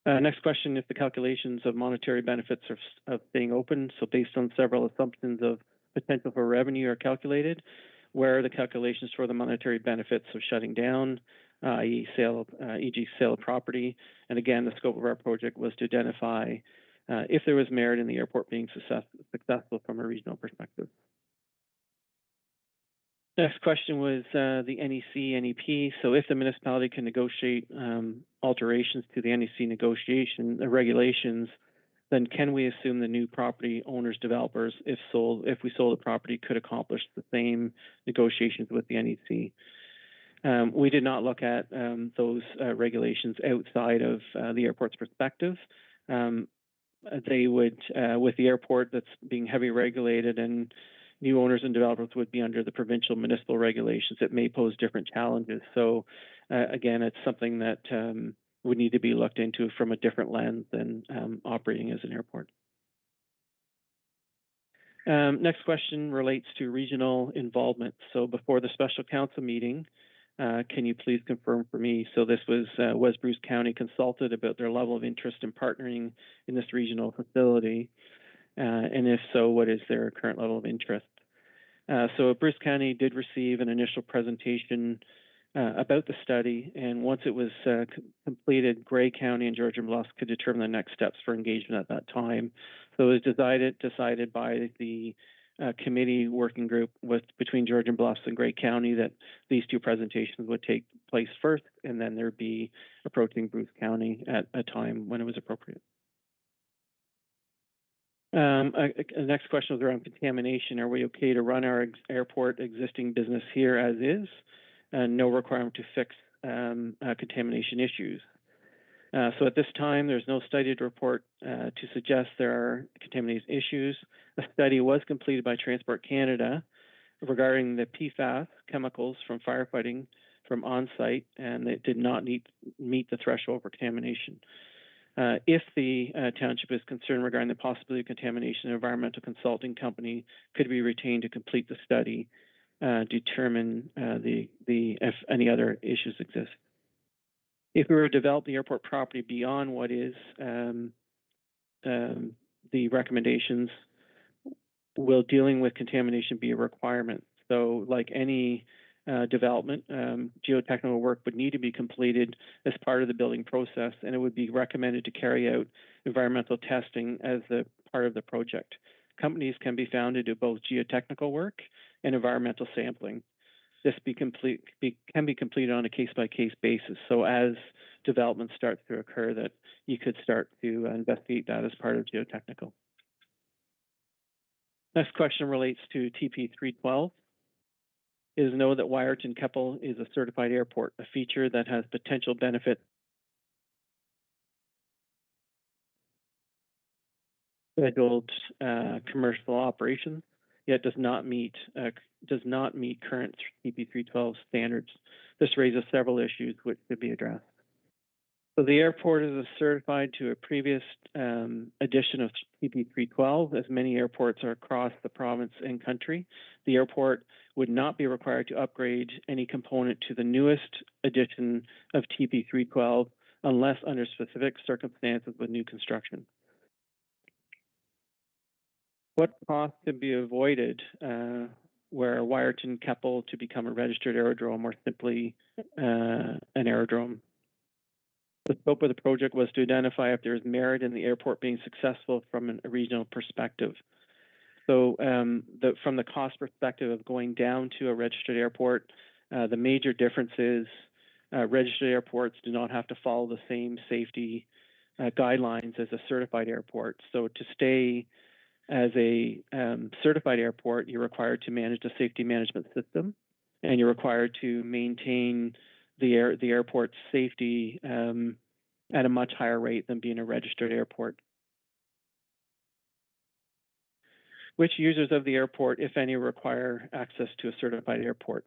Next question, if the calculations of monetary benefits of staying open, so based on several assumptions of potential for revenue are calculated, where are the calculations for the monetary benefits of shutting down, e.g. sale of property? And again, the scope of our project was to identify if there was merit in the airport being successful from a regional perspective. Next question was the NEC, NEP. So if the municipality can negotiate alterations to the NEC regulations, then can we assume the new property owners, developers, if we sold the property, could accomplish the same negotiations with the NEC? We did not look at those regulations outside of the airport's perspective. They would, with the airport that's being heavily regulated and new owners and developers would be under the provincial municipal regulations, it may pose different challenges. So again, it's something that would need to be looked into from a different lens than operating as an airport. Next question relates to regional involvement. So before the special council meeting, can you please confirm for me? So this was Bruce County consulted about their level of interest in partnering in this regional facility? And if so, what is their current level of interest? So Bruce County did receive an initial presentation about the study, and once it was completed, Grey County and Georgian Bluffs could determine the next steps for engagement at that time. So it was decided by the committee working group between Georgian Bluffs and Grey County that these two presentations would take place first, and then there'd be approaching Bruce County at a time when it was appropriate. The next question was around contamination. Are we okay to run our airport existing business here as is, and no requirement to fix contamination issues? So at this time, there's no study to report to suggest there are contamination issues. A study was completed by Transport Canada regarding the PFAS chemicals from firefighting from on-site, and it did not meet the threshold for contamination. If the township is concerned regarding the possibility of contamination, an environmental consulting company could be retained to complete the study, determine if any other issues exist. If we were to develop the airport property beyond what is the recommendations, will dealing with contamination be a requirement? So like any development, geotechnical work would need to be completed as part of the building process, and it would be recommended to carry out environmental testing as the part of the project. Companies can be found to do both geotechnical work and environmental sampling. This can be completed on a case-by-case basis. So as development starts to occur, that you could start to investigate that as part of geotechnical. Next question relates to TP 312. It is known that Wireton Keppel is a certified airport, a feature that has potential benefit scheduled commercial operations, yet does not meet current TP 312 standards. This raises several issues which could be addressed. So the airport is certified to a previous edition of TP 312, as many airports are across the province and country. The airport would not be required to upgrade any component to the newest edition of TP 312 unless under specific circumstances with new construction. What costs could be avoided where Wireton Keppel to become a registered aerodrome, or simply an aerodrome? The scope of the project was to identify if there is merit in the airport being successful from a regional perspective. So from the cost perspective of going down to a registered airport, the major difference is registered airports do not have to follow the same safety guidelines as a certified airport. So to stay as a certified airport, you're required to manage the safety management system, and you're required to maintain the airport's safety at a much higher rate than being a registered airport. Which users of the airport, if any, require access to a certified airport?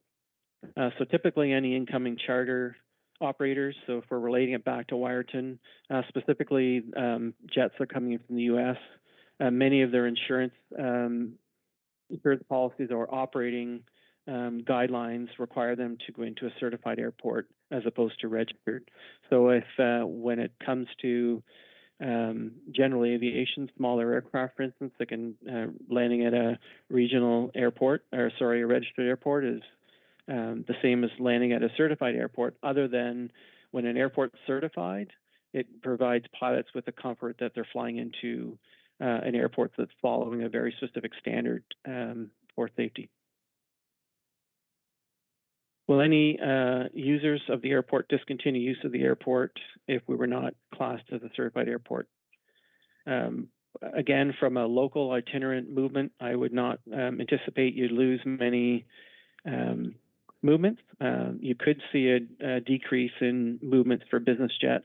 So typically any incoming charter operators, so if we're relating it back to Wireton, specifically jets that are coming in from the US, many of their insurance policies or operating guidelines require them to go into a certified airport as opposed to registered. So if when it comes to general aviation, smaller aircraft, for instance, that can landing at a regional airport, or sorry, a registered airport is the same as landing at a certified airport, other than when an airport's certified, it provides pilots with the comfort that they're flying into an airport that's following a very specific standard for safety. Will any users of the airport discontinue use of the airport if we were not classed as a certified airport? Again, from a local itinerant movement, I would not anticipate you'd lose many movements. You could see a decrease in movements for business jet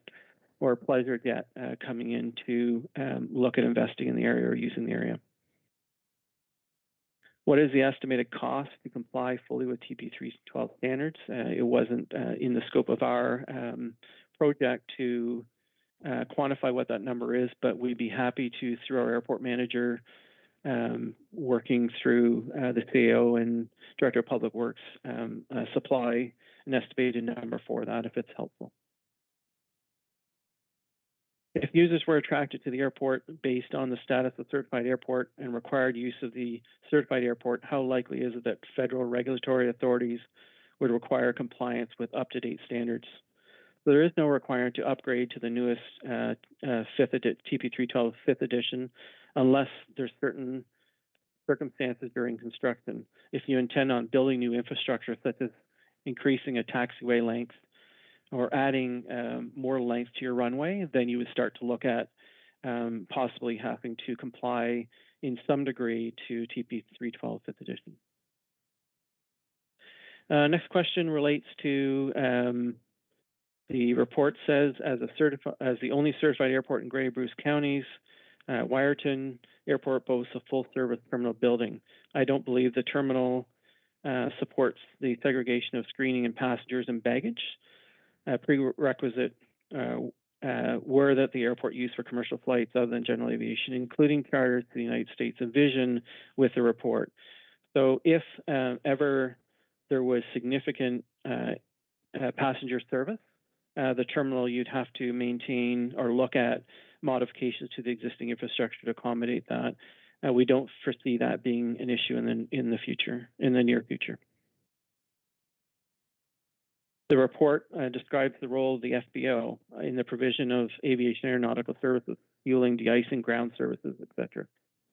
or pleasure jet coming in to look at investing in the area or using the area. What is the estimated cost to comply fully with TP312 standards? It wasn't in the scope of our project to quantify what that number is, but we'd be happy to, through our airport manager, working through the CAO and Director of Public Works, supply an estimated number for that if it's helpful. If users were attracted to the airport based on the status of certified airport and required use of the certified airport, how likely is it that federal regulatory authorities would require compliance with up-to-date standards? So there is no requirement to upgrade to the newest TP312 5th edition unless there's certain circumstances during construction. If you intend on building new infrastructure, such as increasing a taxiway length or adding more length to your runway, then you would start to look at possibly having to comply in some degree to TP312 5th edition. Next question relates to the report says as the only certified airport in Grey Bruce counties, Wireton Airport boasts a full-service terminal building. I don't believe the terminal supports the segregation of screening and passengers and baggage. Prerequisite were that the airport used for commercial flights other than general aviation, including charters to the United States, envision with the report. So if ever there was significant passenger service, the terminal, you'd have to maintain or look at modifications to the existing infrastructure to accommodate that. We don't foresee that being an issue in the near future. The report describes the role of the FBO in the provision of aviation aeronautical services, fueling, de-icing, ground services, etc.,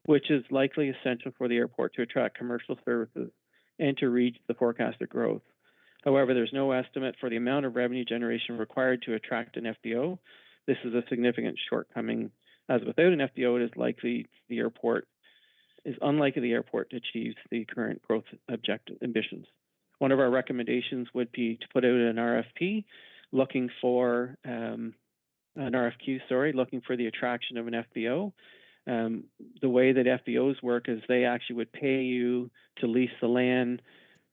which is likely essential for the airport to attract commercial services and to reach the forecasted growth. However, there's no estimate for the amount of revenue generation required to attract an FBO. This is a significant shortcoming, as without an FBO, it is unlikely the airport to achieve the current growth ambitions. One of our recommendations would be to put out an RFP looking for looking for the attraction of an FBO. The way that FBOs work is they actually would pay you to lease the land.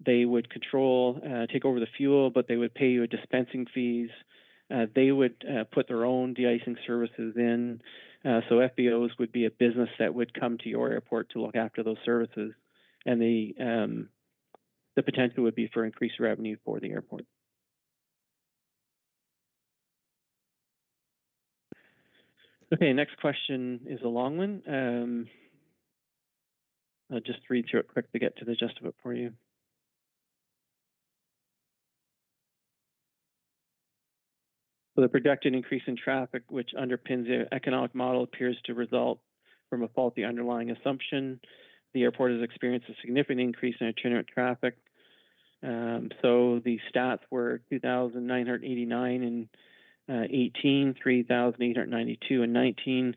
They would control, take over the fuel, but they would pay you dispensing fees. They would put their own de-icing services in. So FBOs would be a business that would come to your airport to look after those services. And the potential would be for increased revenue for the airport. Okay, next question is a long one. I'll just read through it quick to get to the gist of it for you. So the projected increase in traffic, which underpins the economic model, appears to result from a faulty underlying assumption. The airport has experienced a significant increase in itinerant traffic. So the stats were 2,989 in 18, 3,892 in 19,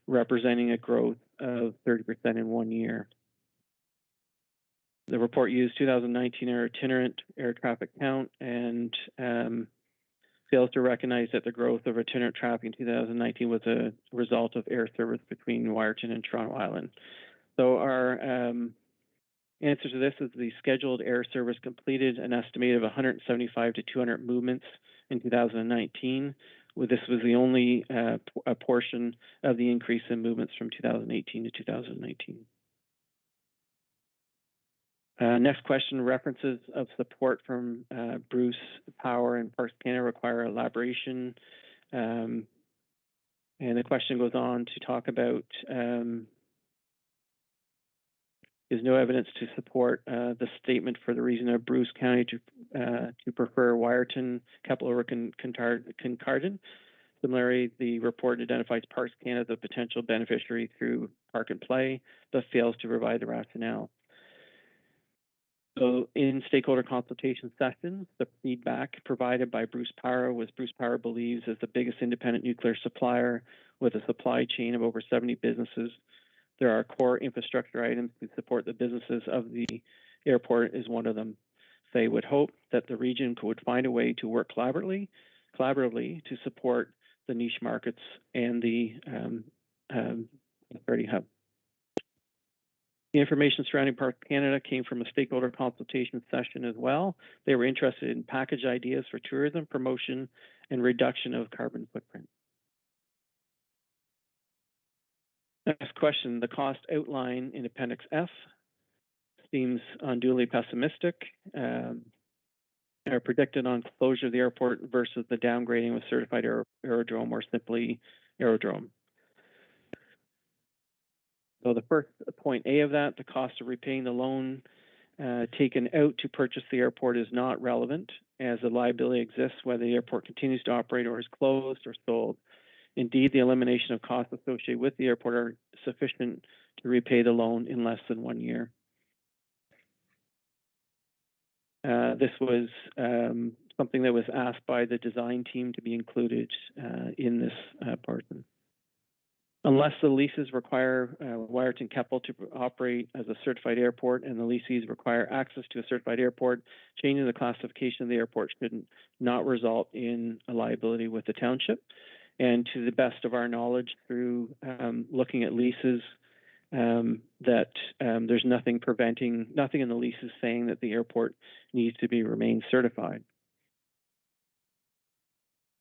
representing a growth of 30% in 1 year. The report used 2019 itinerant air traffic count and fails to recognize that the growth of itinerant traffic in 2019 was a result of air service between Wireton and Toronto Island. So our answer to this is the scheduled air service completed an estimated of 175 to 200 movements in 2019. This was the only a portion of the increase in movements from 2018 to 2019. Next question, references of support from Bruce Power and Parks Canada require elaboration. And the question goes on to talk about is no evidence to support the statement for the reason of Bruce County to prefer Wireton, Keppel over Kincardine. Similarly, the report identifies Parks Canada as a potential beneficiary through Park and Play, but fails to provide the rationale. So in stakeholder consultation sessions, the feedback provided by Bruce Power was Bruce Power believes as the biggest independent nuclear supplier with a supply chain of over 70 businesses, there are core infrastructure items to support the businesses of the airport is one of them. They would hope that the region would find a way to work collaboratively to support the niche markets and the prosperity hub. The information surrounding Parks Canada came from a stakeholder consultation session as well. They were interested in package ideas for tourism, promotion, and reduction of carbon footprint. Next question, the cost outline in Appendix F seems unduly pessimistic. Are predicted on closure of the airport versus the downgrading of certified aerodrome or simply aerodrome. So the first point A of that, the cost of repaying the loan taken out to purchase the airport is not relevant as the liability exists whether the airport continues to operate or is closed or sold. Indeed, the elimination of costs associated with the airport are sufficient to repay the loan in less than 1 year. This was something that was asked by the design team to be included in this portion. Unless the leases require Wireton Keppel to operate as a certified airport and the leases require access to a certified airport, changing the classification of the airport should not result in a liability with the township. And to the best of our knowledge, through looking at leases, that there's nothing in the leases saying that the airport needs to remain certified.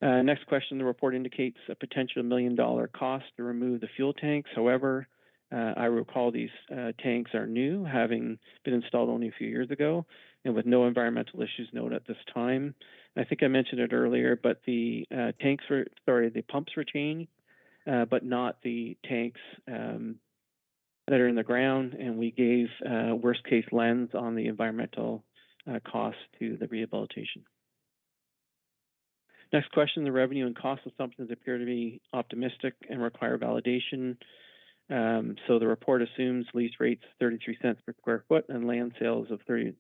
Next question, the report indicates a potential $1 million cost to remove the fuel tanks. However, I recall these tanks are new, having been installed only a few years ago, and with no environmental issues noted at this time. I think I mentioned it earlier, but the the pumps were changed, but not the tanks that are in the ground, and we gave worst case lens on the environmental cost to the rehabilitation. Next question, the revenue and cost assumptions appear to be optimistic and require validation. So the report assumes lease rates 33 cents per square foot and land sales of 30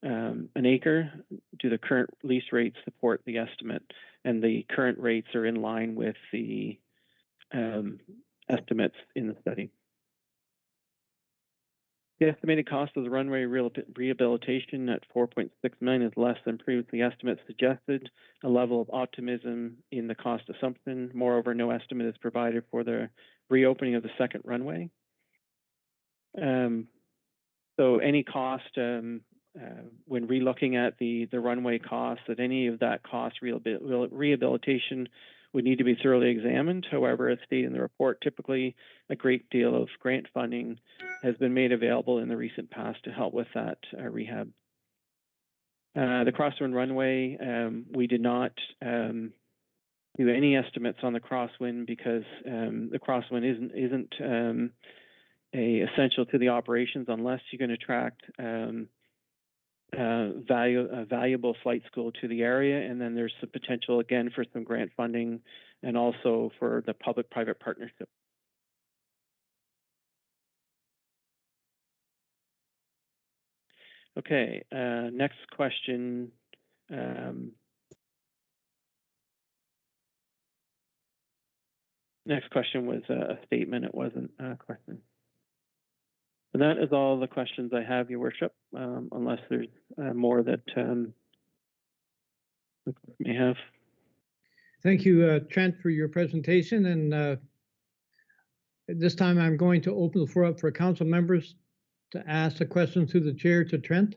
an acre. Do the current lease rates support the estimate? And the current rates are in line with the estimates in the study. The estimated cost of the runway rehabilitation at $4.6 million is less than previously estimates suggested, a level of optimism in the cost assumption. Moreover, no estimate is provided for the reopening of the second runway. So any cost, when relooking at the runway costs, that any of that cost rehabilitation would need to be thoroughly examined. However, as stated in the report, typically a great deal of grant funding has been made available in the recent past to help with that rehab. The crosswind runway, we did not do any estimates on the crosswind because the crosswind isn't essential to the operations unless you're going to attract a valuable flight school to the area, and then there's the potential again for some grant funding and also for the public-private partnership. Okay, next question. Next question was a statement, it wasn't a question. So that is all the questions I have, Your Worship, unless there's more that we may have. Thank you, Trent, for your presentation. And at this time, I'm going to open the floor up for council members to ask a question through the chair to Trent.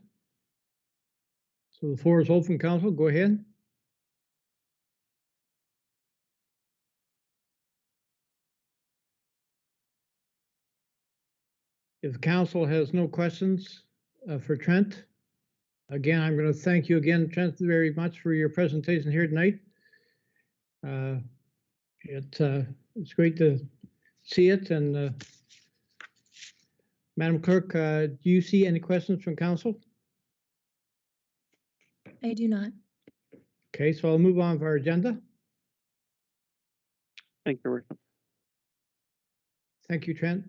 So the floor is open, council. Go ahead. If council has no questions, for Trent. Again, I'm going to thank you again, Trent, very much for your presentation here tonight. It's great to see it. And Madam Clerk, do you see any questions from council? I do not. Okay, so I'll move on to our agenda. Thank you, Rick. Thank you, Trent.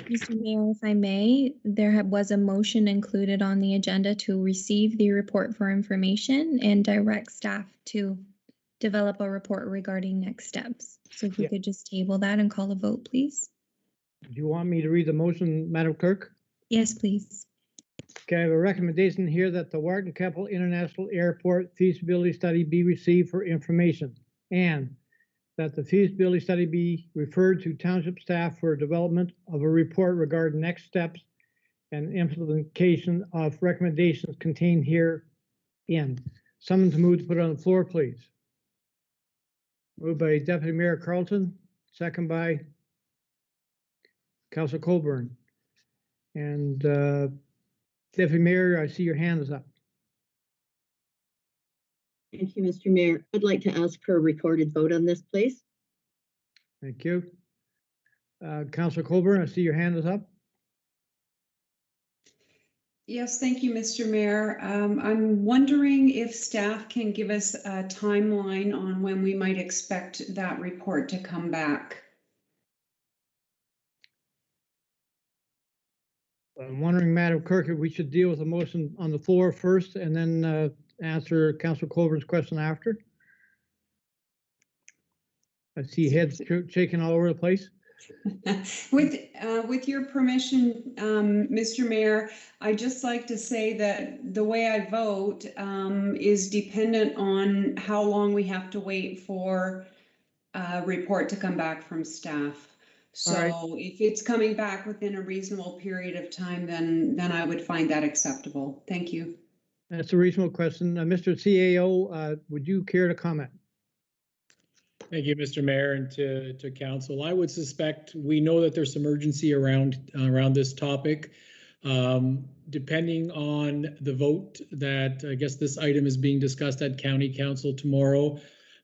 Mr. Mayor, if I may, there was a motion included on the agenda to receive the report for information and direct staff to develop a report regarding next steps. So if we Yeah. could just table that and call a vote, please. Do you want me to read the motion, Madam Clerk? Yes, please. Okay, I have a recommendation here that the Wireton International Airport feasibility study be received for information, and that the feasibility study be referred to township staff for development of a report regarding next steps and implementation of recommendations contained herein. Someone to move to put it on the floor, please. Moved by Deputy Mayor Carlton, second by Councilor Colburn. And Deputy Mayor, I see your hand is up. Thank you, Mr. Mayor. I'd like to ask for a recorded vote on this, please. Thank you. Councilor Colburn, I see your hand is up. Yes, thank you, Mr. Mayor. I'm wondering if staff can give us a timeline on when we might expect that report to come back. I'm wondering, Madam Clerk, if we should deal with the motion on the floor first and then answer Councilor Colburn's question after. I see heads shaking all over the place. With your permission, Mr. Mayor, I'd just like to say that the way I vote is dependent on how long we have to wait for a report to come back from staff. So if it's coming back within a reasonable period of time, then I would find that acceptable. Thank you. That's a reasonable question. Mr. CAO, would you care to comment? Thank you, Mr. Mayor, and to council. I would suspect we know that there's some urgency around this topic. Depending on the vote that I guess this item is being discussed at County Council tomorrow,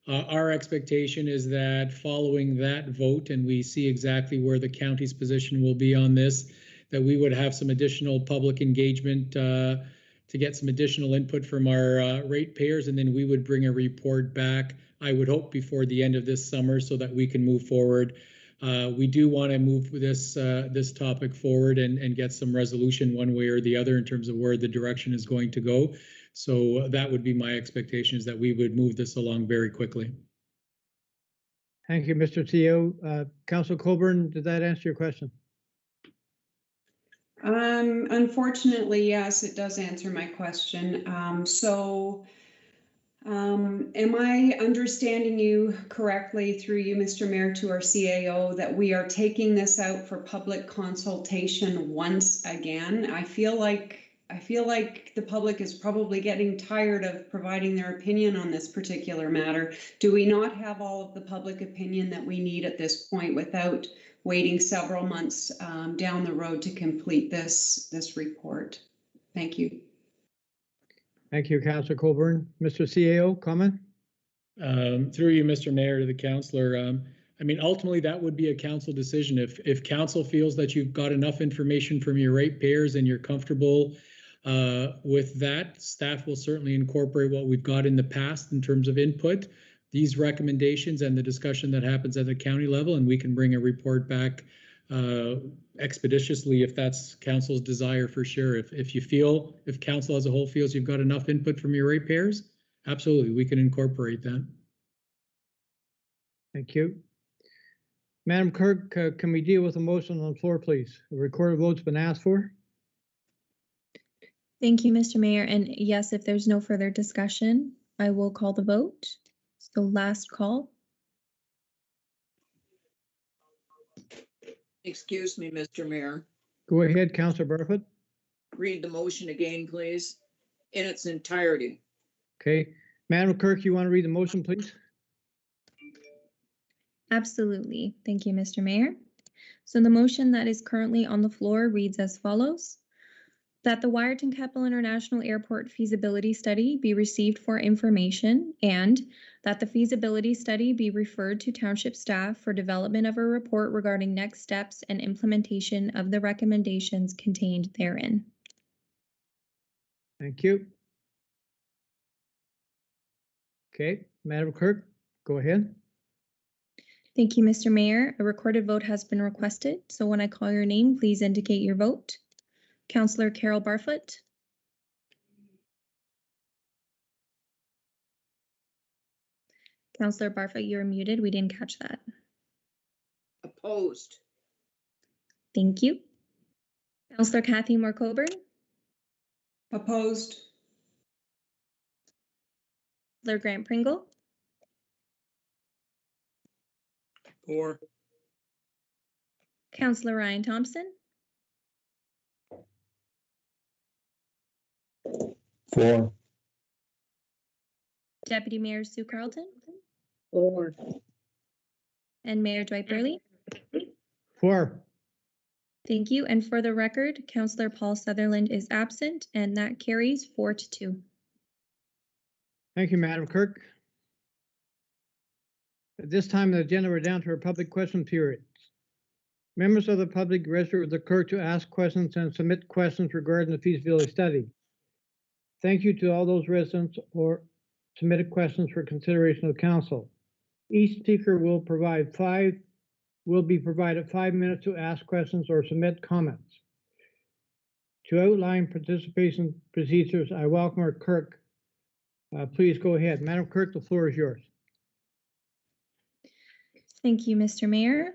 our expectation is that following that vote, and we see exactly where the county's position will be on this, that we would have some additional public engagement to get some additional input from our ratepayers, and then we would bring a report back, I would hope before the end of this summer, so that we can move forward. We do want to move this topic forward and get some resolution one way or the other in terms of where the direction is going to go. So that would be my expectation, is that we would move this along very quickly. Thank you, Mr. CEO. Councilor Colburn, did that answer your question? Unfortunately, yes, it does answer my question. Am I understanding you correctly through you, Mr. Mayor, to our CAO, that we are taking this out for public consultation once again? I feel like the public is probably getting tired of providing their opinion on this particular matter. Do we not have all of the public opinion that we need at this point without waiting several months down the road to complete this report? Thank you. Thank you, Councilor Colburn. Mr. CAO, comment? Through you, Mr. Mayor, to the councillor. I mean, ultimately, that would be a council decision. If council feels that you've got enough information from your ratepayers and you're comfortable with that, staff will certainly incorporate what we've got in the past in terms of input, these recommendations and the discussion that happens at the county level, and we can bring a report back expeditiously if that's council's desire, for sure. If council as a whole feels you've got enough input from your ratepayers, absolutely, we can incorporate that. Thank you. Madam Clerk, can we deal with a motion on the floor, please? A recorded vote's been asked for. Thank you, Mr. Mayor. And yes, if there's no further discussion, I will call the vote. So last call. Excuse me, Mr. Mayor. Go ahead, Councilor Barfoot. Read the motion again, please, in its entirety. Okay. Madam Clerk, you want to read the motion, please? Absolutely. Thank you, Mr. Mayor. So the motion that is currently on the floor reads as follows. That the Wireton Keppel International Airport feasibility study be received for information, and that the feasibility study be referred to township staff for development of a report regarding next steps and implementation of the recommendations contained therein. Thank you. Okay, Madam Clerk, go ahead. Thank you, Mr. Mayor. A recorded vote has been requested, so when I call your name, please indicate your vote. Councillor Carol Barfoot. Councillor Barfoot, you're muted. We didn't catch that. Opposed. Thank you. Councillor Kathy Moore Coburn. Opposed. Councillor Grant Pringle. For. Councillor Ryan Thompson. For. Deputy Mayor Sue Carlton. For. And Mayor Dwight Burley. For. Thank you. And for the record, Councillor Paul Sutherland is absent, and that carries 4-2. Thank you, Madam Clerk. At this time on the agenda, we're down to our public question period. Members of the public register with the clerk to ask questions and submit questions regarding the feasibility study. Thank you to all those residents or submitted questions for consideration of council. Each speaker will be provided 5 minutes to ask questions or submit comments. To outline participation procedures, I welcome our clerk. Please go ahead. Madam Clerk, the floor is yours. Thank you, Mr. Mayor.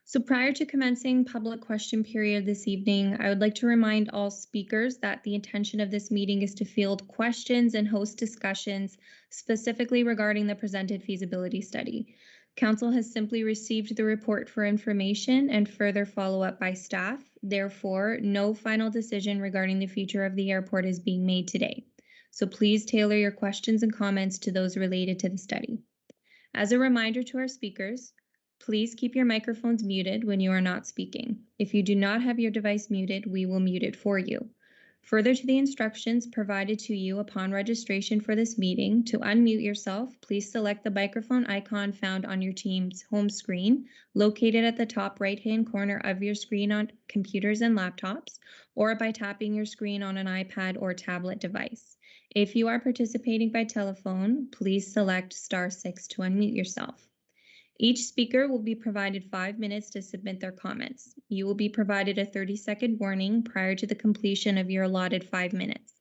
So prior to commencing public question period this evening, I would like to remind all speakers that the intention of this meeting is to field questions and host discussions specifically regarding the presented feasibility study. Council has simply received the report for information and further follow-up by staff. Therefore, no final decision regarding the future of the airport is being made today. So please tailor your questions and comments to those related to the study. As a reminder to our speakers, please keep your microphones muted when you are not speaking. If you do not have your device muted, we will mute it for you. Further to the instructions provided to you upon registration for this meeting, to unmute yourself, please select the microphone icon found on your team's home screen, located at the top right-hand corner of your screen on computers and laptops, or by tapping your screen on an iPad or tablet device. If you are participating by telephone, please select *6 to unmute yourself. Each speaker will be provided 5 minutes to submit their comments. You will be provided a 30-second warning prior to the completion of your allotted 5 minutes.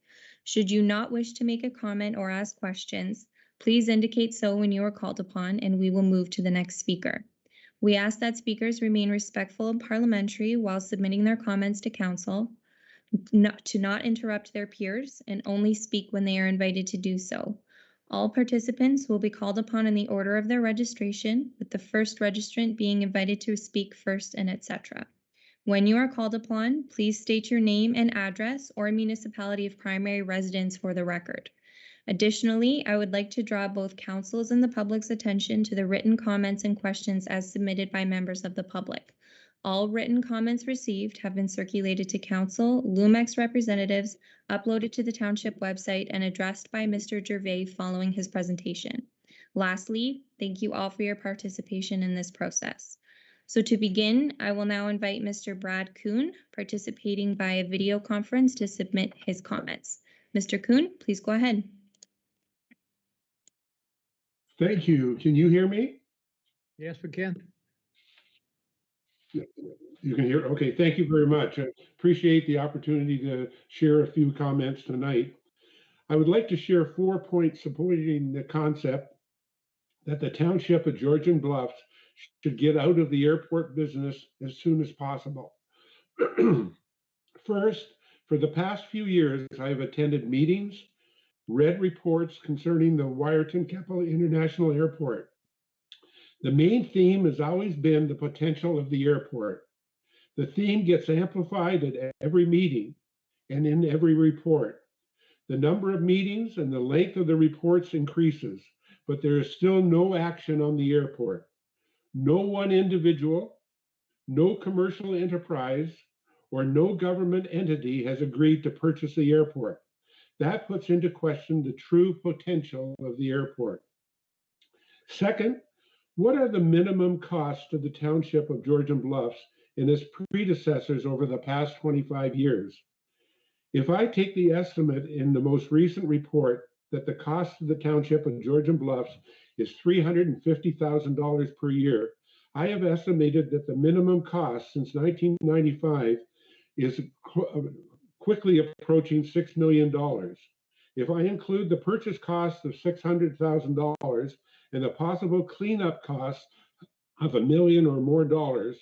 Should you not wish to make a comment or ask questions, please indicate so when you are called upon, and we will move to the next speaker. We ask that speakers remain respectful and parliamentary while submitting their comments to council, to not interrupt their peers, and only speak when they are invited to do so. All participants will be called upon in the order of their registration, with the first registrant being invited to speak first, and etc. When you are called upon, please state your name and address or municipality of primary residence for the record. Additionally, I would like to draw both council's and the public's attention to the written comments and questions as submitted by members of the public. All written comments received have been circulated to council, Lumex representatives, uploaded to the township website, and addressed by Mr. Gervais following his presentation. Lastly, thank you all for your participation in this process. So to begin, I will now invite Mr. Brad Kuhn, participating via video conference, to submit his comments. Mr. Kuhn, please go ahead. Thank you. Can you hear me? Yes, we can. You can hear. Okay, thank you very much. I appreciate the opportunity to share a few comments tonight. I would like to share 4 points supporting the concept that the Township of Georgian Bluffs should get out of the airport business as soon as possible. First, for the past few years, I have attended meetings, read reports concerning the Wireton Keppel International Airport. The main theme has always been the potential of the airport. The theme gets amplified at every meeting and in every report. The number of meetings and the length of the reports increases, but there is still no action on the airport. No one individual, no commercial enterprise, or no government entity has agreed to purchase the airport. That puts into question the true potential of the airport. Second, what are the minimum costs to the Township of Georgian Bluffs and its predecessors over the past 25 years? If I take the estimate in the most recent report that the cost of the Township of Georgian Bluffs is $350,000 per year, I have estimated that the minimum cost since 1995 is quickly approaching $6 million. If I include the purchase cost of $600,000 and the possible cleanup costs of $1 million or more dollars,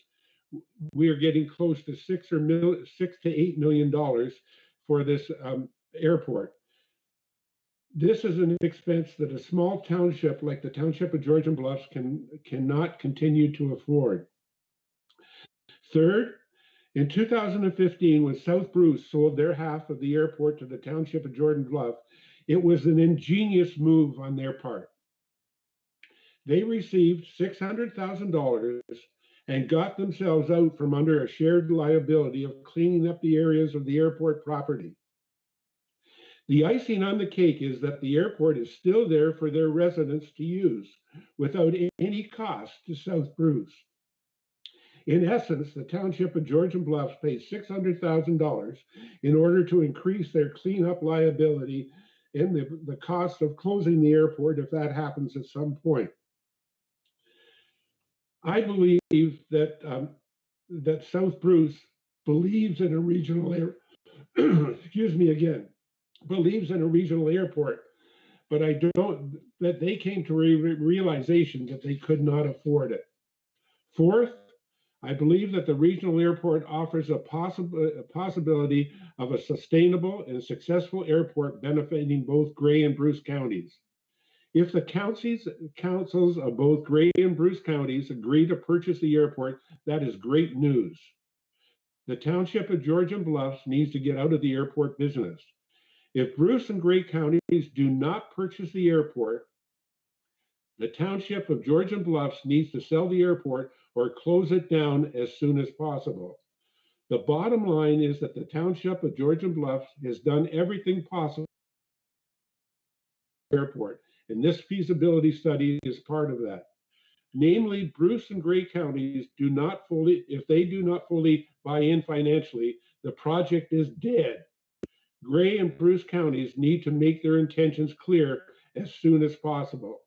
we are getting close to $6 to $8 million for this airport. This is an expense that a small township like the Township of Georgian Bluffs cannot continue to afford. Third, in 2015, when South Bruce sold their half of the airport to the Township of Georgian Bluffs, it was an ingenious move on their part. They received $600,000 and got themselves out from under a shared liability of cleaning up the areas of the airport property. The icing on the cake is that the airport is still there for their residents to use without any cost to South Bruce. In essence, the Township of Georgian Bluffs pays $600,000 in order to increase their cleanup liability and the cost of closing the airport if that happens at some point. I believe that that South Bruce believes in a regional believes in a regional airport, but I don't that they came to a realization that they could not afford it. Fourth, I believe that the regional airport offers a possibility of a sustainable and successful airport benefiting both Grey and Bruce counties. If the councils of both Grey and Bruce counties agree to purchase the airport, that is great news. The Township of Georgian Bluffs needs to get out of the airport business. If Bruce and Grey counties do not purchase the airport, the Township of Georgian Bluffs needs to sell the airport or close it down as soon as possible. The bottom line is that the Township of Georgian Bluffs has done everything possible for the airport, and this feasibility study is part of that. Namely, Bruce and Grey counties if they do not fully buy in financially, the project is dead. Grey and Bruce counties need to make their intentions clear as soon as possible.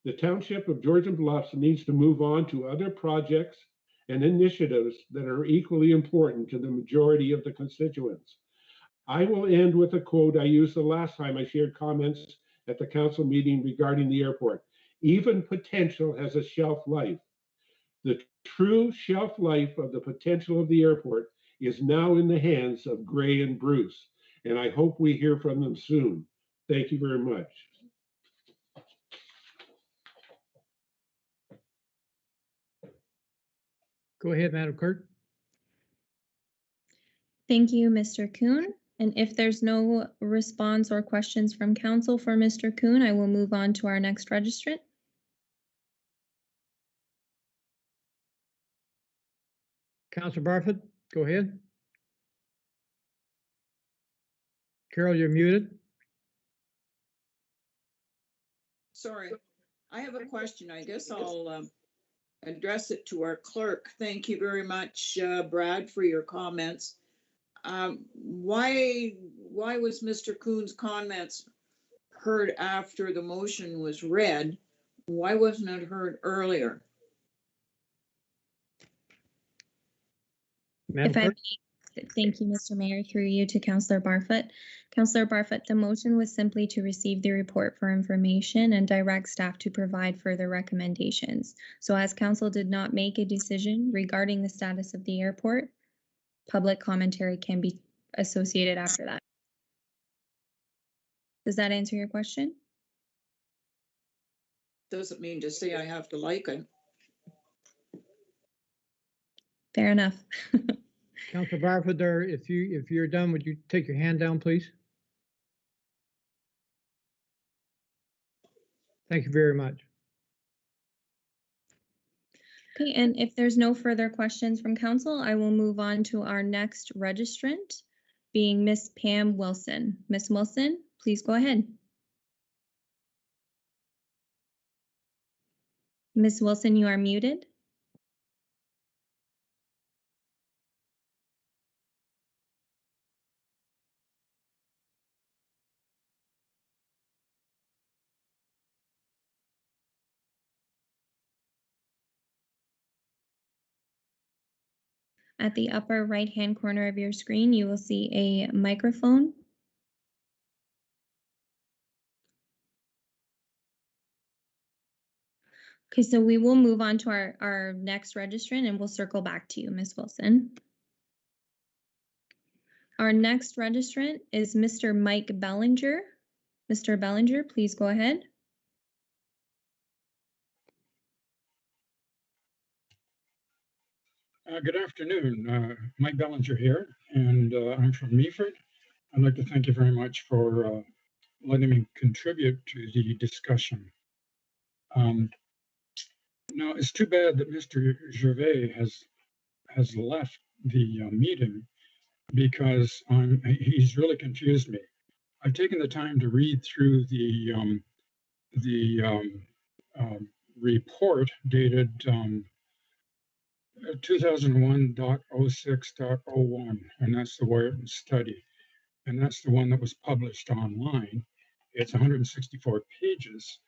The Township of Georgian Bluffs needs to move on to other projects and initiatives that are equally important to the majority of the constituents. I will end with a quote I used the last time I shared comments at the council meeting regarding the airport. Even potential has a shelf life. The true shelf life of the potential of the airport is now in the hands of Grey and Bruce, and I hope we hear from them soon. Thank you very much. Go ahead, Madam Clerk. Thank you, Mr. Kuhn. And if there's no response or questions from council for Mr. Kuhn, I will move on to our next registrant. Councilor Barfoot, go ahead. Carol, you're muted. Sorry, I have a question. I guess I'll address it to our clerk. Thank you very much, Brad, for your comments. Why was Mr. Kuhn's comments heard after the motion was read? Why wasn't it heard earlier? Madam If I Clerk? may, thank you, Mr. Mayor, through you to Councillor Barfoot. Councillor Barfoot, the motion was simply to receive the report for information and direct staff to provide further recommendations. So as council did not make a decision regarding the status of the airport, public commentary can be associated after that. Does that answer your question? Doesn't mean to say I have to like it. Fair enough. Councilor Barfoot, there, if you're done, would you take your hand down, please? Thank you very much. Okay, and if there's no further questions from council, I will move on to our next registrant, being Miss Pam Wilson. Miss Wilson, please go ahead. Miss Wilson, you are muted. At the upper right-hand corner of your screen, you will see a microphone. Okay, so we will move on to our next registrant and we'll circle back to you, Ms. Wilson. Our next registrant is Mr. Mike Bellinger. Mr. Bellinger, please go ahead. Good afternoon. Mike Bellinger here, and I'm from Meaford. I'd like to thank you very much for letting me contribute to the discussion. Now, it's too bad that Mr. Gervais has left the meeting because he's really confused me. I've taken the time to read through the report dated 2001.06.01, and that's the Wireton study. And that's the one that was published online. It's 164 pages.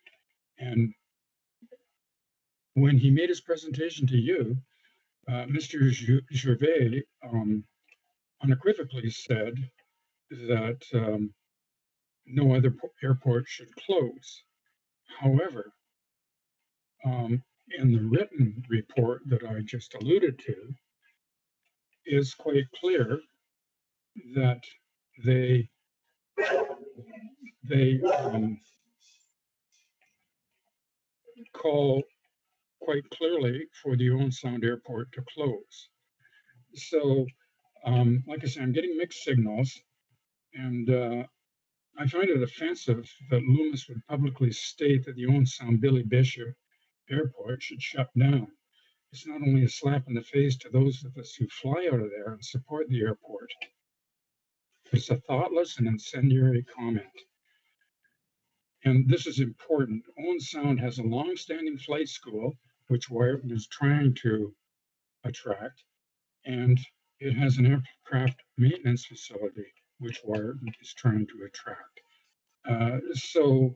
And when he made his presentation to you, Mr. Gervais unequivocally said that no other airport should close. However, in the written report that I just alluded to, is quite clear that they call quite clearly for the Owen Sound Airport to close. So, like I said, I'm getting mixed signals, and I find it offensive that Loomis would publicly state that the Owen Sound Billy Bishop Airport should shut down. It's not only a slap in the face to those of us who fly out of there and support the airport, it's a thoughtless and incendiary comment. And this is important. Owen Sound has a long-standing flight school, which Wireton is trying to attract, and it has an aircraft maintenance facility, which Wireton is trying to attract. So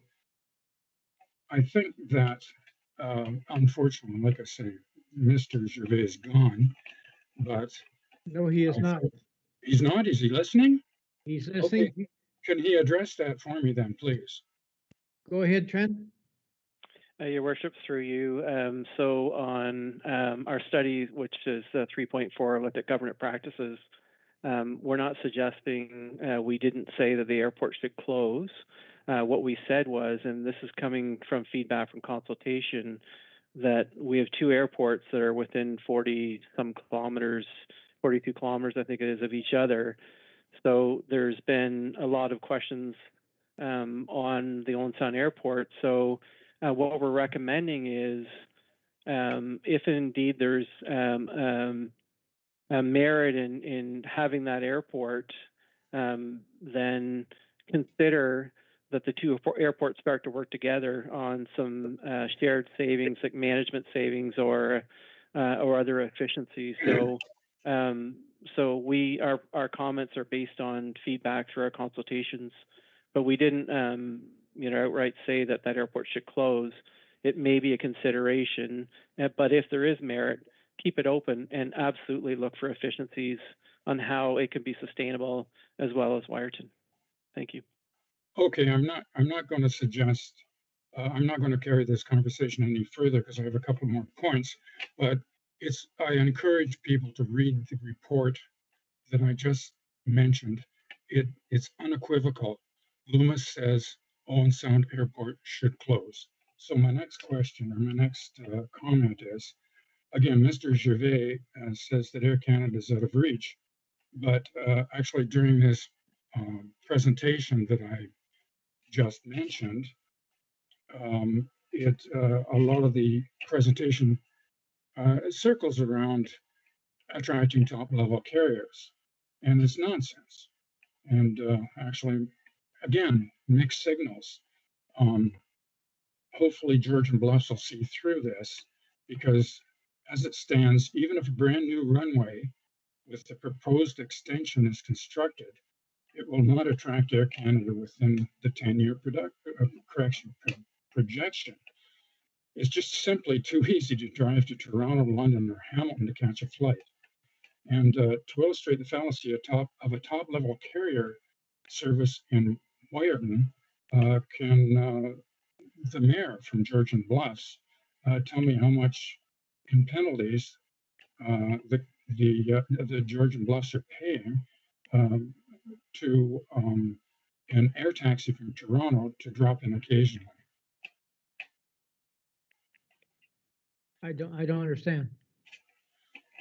I think that, unfortunately, like I say, Mr. Gervais is gone, but No, he is not. He's not? Is he listening? He's listening. Okay. Can he address that for me then, please? Go ahead, Trent. Your Worship, through you. So on our study, which is 3.4, looked at government practices, we're not suggesting, we didn't say that the airport should close. What we said was, and this is coming from feedback from consultation, that we have two airports that are within 40 some kilometers, 42 kilometers, I think it is, of each other. So there's been a lot of questions on the Owen Sound Airport. So what we're recommending is, if indeed there's a merit in having that airport, then consider that the two airports start to work together on some shared savings, like management savings or other efficiencies. So our comments are based on feedback through our consultations, but we didn't outright say that airport should close. It may be a consideration, but if there is merit, keep it open and absolutely look for efficiencies on how it can be sustainable, as well as Wireton. Thank you. Okay, I'm not going to suggest, I'm not going to carry this conversation any further because I have a couple more points, but I encourage people to read the report that I just mentioned. It's unequivocal. Loomis says Owen Sound Airport should close. So my next question, or my next comment is, again, Mr. Gervais says that Air Canada is out of reach, but actually during this presentation that I just mentioned, a lot of the presentation circles around attracting top-level carriers, and it's nonsense. And actually, again, mixed signals. Hopefully, Georgian Bluffs will see through this, because as it stands, even if a brand new runway with the proposed extension is constructed, it will not attract Air Canada within the 10-year projection. It's just simply too easy to drive to Toronto, London, or Hamilton to catch a flight. And to illustrate the fallacy of a top-level carrier service in Wireton, can the mayor from Georgian Bluffs tell me how much in penalties the Georgian Bluffs are paying to an air taxi from Toronto to drop in occasionally? I don't understand.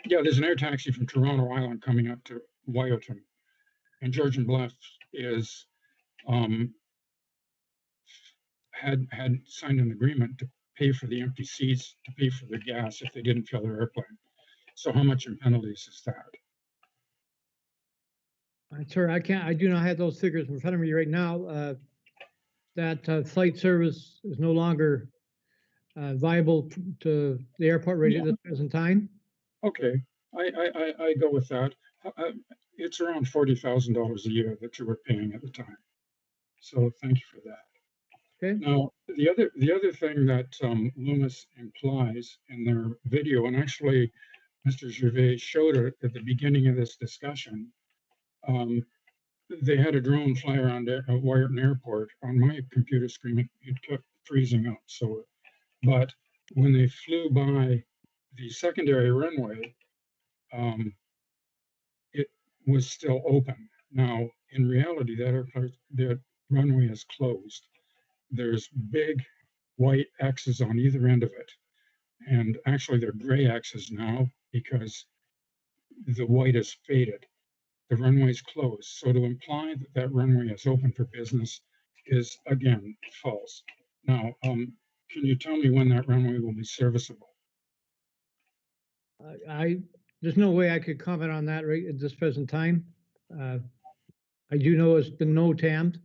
Yeah, there's an air taxi from Toronto Island coming up to Wireton, and Georgian Bluffs is had signed an agreement to pay for the empty seats, to pay for the gas if they didn't fill their airplane. So how much in penalties is that? Sir, I do not have those figures in front of me right now. That flight service is no longer viable to the airport right at this present time. Okay, I go with that. It's around $40,000 a year that you were paying at the time. So thank you for that. Okay. Now, the other thing that Loomis implies in their video, and actually Mr. Gervais showed it at the beginning of this discussion, they had a drone fly around Wireton Airport. On my computer screen, it kept freezing up. So, but when they flew by the secondary runway, it was still open. Now, in reality, that runway is closed. There's big white X's on either end of it. And actually, they're gray X's now because the white is faded. The runway's closed. So to imply that that runway is open for business is, again, false. Now, can you tell me when that runway will be serviceable? There's no way I could comment on that right at this present time. I do know it's been no-tammed,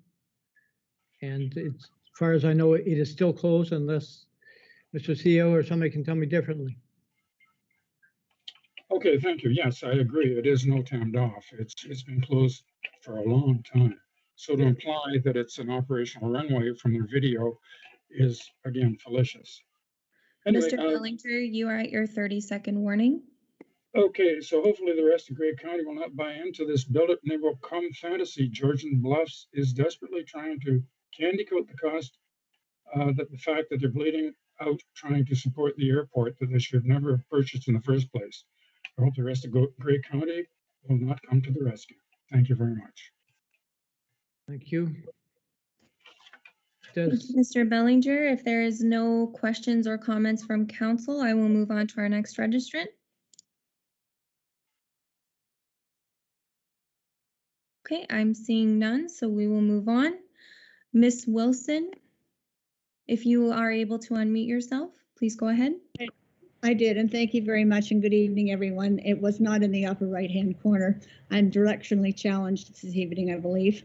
and it's, as far as I know, it is still closed unless Mr. CEO or somebody can tell me differently. Okay, thank you. Yes, I agree. It is no-tammed off. It's been closed for a long time. So to imply that it's an operational runway from their video is, again, fallacious. Anyway, Mr. Bellinger, you are at your 30-second warning. Okay, so hopefully the rest of Grey County will not buy into this build it and they will come fantasy. Georgian Bluffs is desperately trying to candy coat the cost, that the fact that they're bleeding out trying to support the airport that they should never have purchased in the first place. I hope the rest of Grey County will not come to the rescue. Thank you very much. Thank you. Mr. Bellinger, if there is no questions or comments from council, I will move on to our next registrant. Okay, I'm seeing none, so we will move on. Ms. Wilson, if you are able to unmute yourself, please go ahead. I did, and thank you very much, and good evening, everyone. It was not in the upper right-hand corner. I'm directionally challenged this evening, I believe.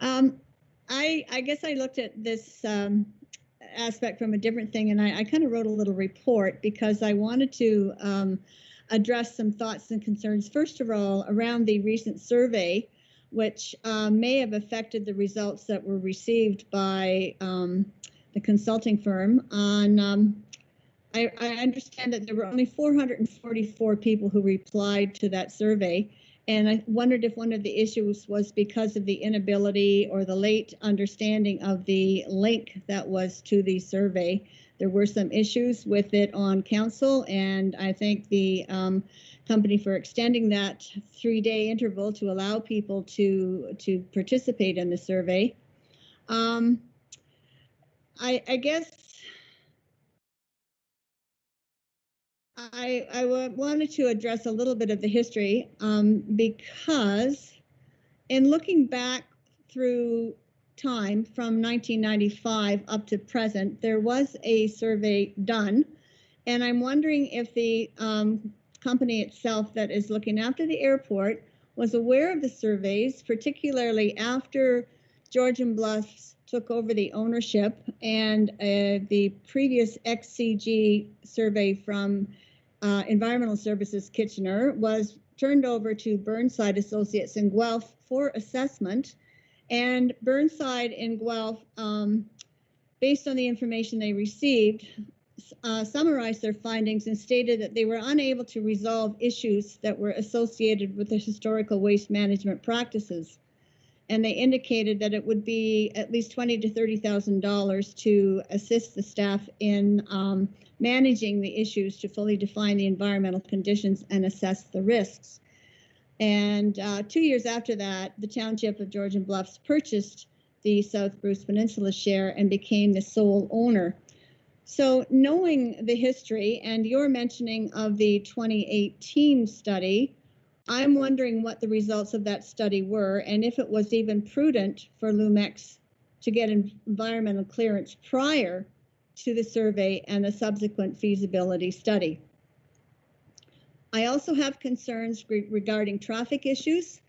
I guess I looked at this aspect from a different thing, and I kind of wrote a little report because I wanted to address some thoughts and concerns. First of all, around the recent survey, which may have affected the results that were received by the consulting firm on I understand that there were only 444 people who replied to that survey, and I wondered if one of the issues was because of the inability or the late understanding of the link that was to the survey. There were some issues with it on council, and I thank the company for extending that 3-day interval to allow people to participate in the survey. I guess I wanted to address a little bit of the history because in looking back through time from 1995 up to present, there was a survey done, And I'm wondering if the company itself that is looking after the airport was aware of the surveys, particularly after Georgian Bluffs took over the ownership, and the previous XCG survey from Environmental Services Kitchener was turned over to Burnside Associates in Guelph for assessment. And Burnside in Guelph, based on the information they received, summarized their findings and stated that they were unable to resolve issues that were associated with the historical waste management practices. And they indicated that it would be at least $20,000 to $30,000 to assist the staff in managing the issues to fully define the environmental conditions and assess the risks. And 2 years after that, the Township of Georgian Bluffs purchased the South Bruce Peninsula share and became the sole owner. So knowing the history and your mentioning of the 2018 study, I'm wondering what the results of that study were and if it was even prudent for Lumex to get environmental clearance prior to the survey and the subsequent feasibility study. I also have concerns regarding traffic issues.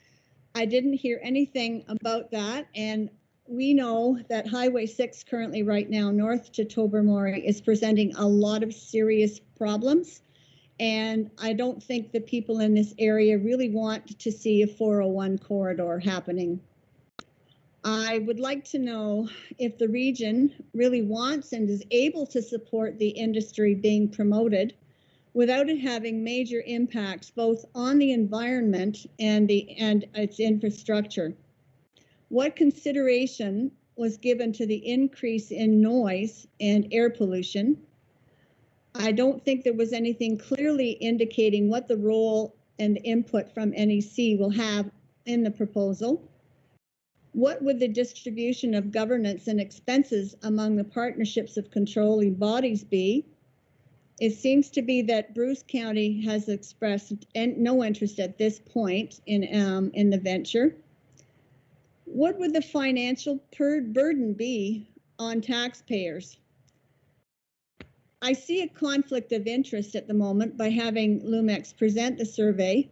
I didn't hear anything about that, and we know that Highway 6 currently right now north to Tobermory is presenting a lot of serious problems, and I don't think the people in this area really want to see a 401 corridor happening. I would like to know if the region really wants and is able to support the industry being promoted without it having major impacts both on the environment and its infrastructure. What consideration was given to the increase in noise and air pollution? I don't think there was anything clearly indicating what the role and input from NEC will have in the proposal. What would the distribution of governance and expenses among the partnerships of controlling bodies be? It seems to be that Bruce County has expressed no interest at this point in the venture. What would the financial burden be on taxpayers? I see a conflict of interest at the moment by having Lumex present the survey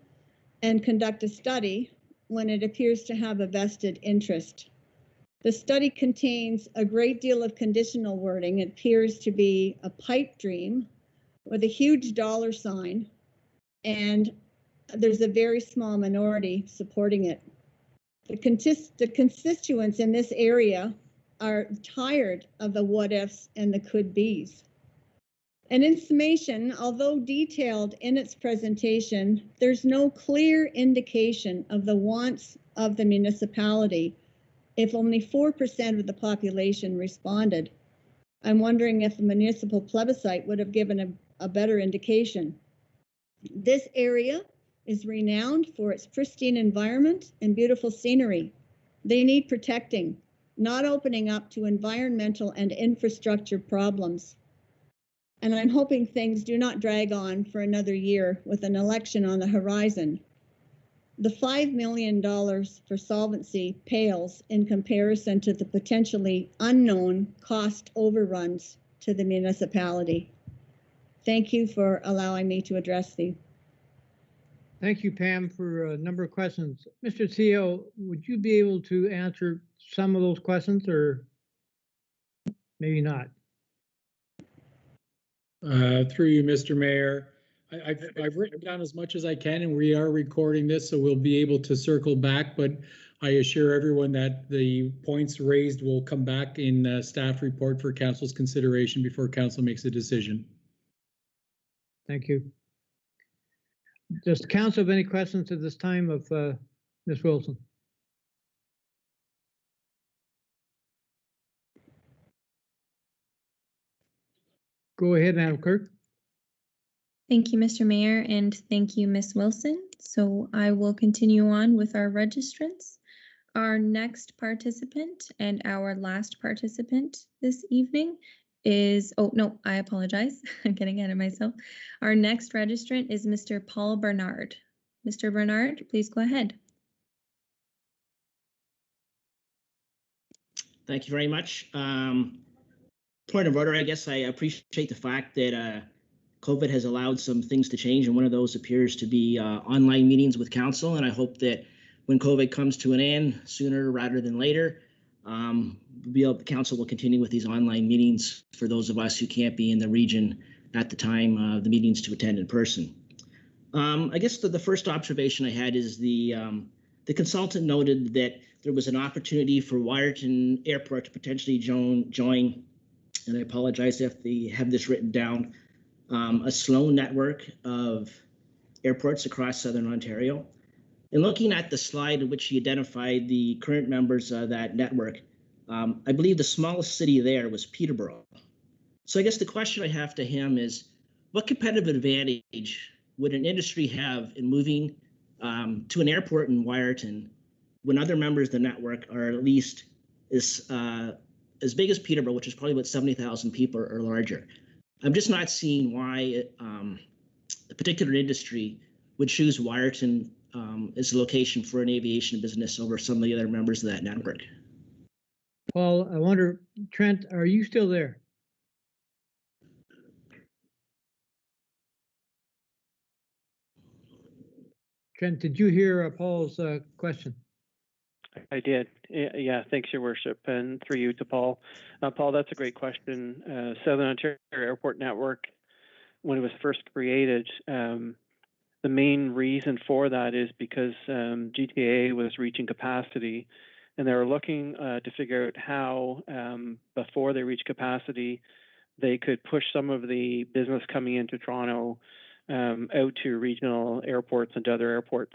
and conduct a study when it appears to have a vested interest. The study contains a great deal of conditional wording. It appears to be a pipe dream with a huge dollar sign, and there's a very small minority supporting it. The constituents in this area are tired of the what ifs and the could be's. And in summation, although detailed in its presentation, there's no clear indication of the wants of the municipality if only 4% of the population responded. I'm wondering if the municipal plebiscite would have given a better indication. This area is renowned for its pristine environment and beautiful scenery. They need protecting, not opening up to environmental and infrastructure problems. And I'm hoping things do not drag on for another year with an election on the horizon. The $5 million for solvency pales in comparison to the potentially unknown cost overruns to the municipality. Thank you for allowing me to address you. Thank you, Pam, for a number of questions. Mr. CEO, would you be able to answer some of those questions or maybe not? Through you, Mr. Mayor. I've written down as much as I can, and we are recording this, so we'll be able to circle back, but I assure everyone that the points raised will come back in the staff report for council's consideration before council makes a decision. Thank you. Does the council have any questions at this time of Ms. Wilson? Go ahead, Madam Clerk. Thank you, Mr. Mayor, and thank you, Ms. Wilson. So I will continue on with our registrants. Our next participant and our last participant this evening is, oh no, I apologize. I'm getting ahead of myself. Our next registrant is Mr. Paul Bernard. Mr. Bernard, please go ahead. Thank you very much. Point of order, I guess I appreciate the fact that COVID has allowed some things to change, and one of those appears to be online meetings with council. And I hope that when COVID comes to an end sooner rather than later, the council will continue with these online meetings for those of us who can't be in the region at the time of the meetings to attend in person. I guess the first observation I had is the consultant noted that there was an opportunity for Wireton Airport to potentially join, and I apologize if they have this written down, a slow network of airports across Southern Ontario. And looking at the slide in which he identified the current members of that network, I believe the smallest city there was Peterborough. So I guess the question I have to him is, what competitive advantage would an industry have in moving to an airport in Wireton when other members of the network are at least as big as Peterborough, which is probably about 70,000 people or larger? I'm just not seeing why a particular industry would choose Wireton as a location for an aviation business over some of the other members of that network. Paul, I wonder, Trent, are you still there? Trent, did you hear Paul's question? I did. Yeah, thanks, Your Worship, and through you to Paul. Paul, that's a great question. Southern Ontario Airport Network, when it was first created, the main reason for that is because GTA was reaching capacity, and they were looking to figure out how, before they reach capacity, they could push some of the business coming into Toronto out to regional airports and to other airports.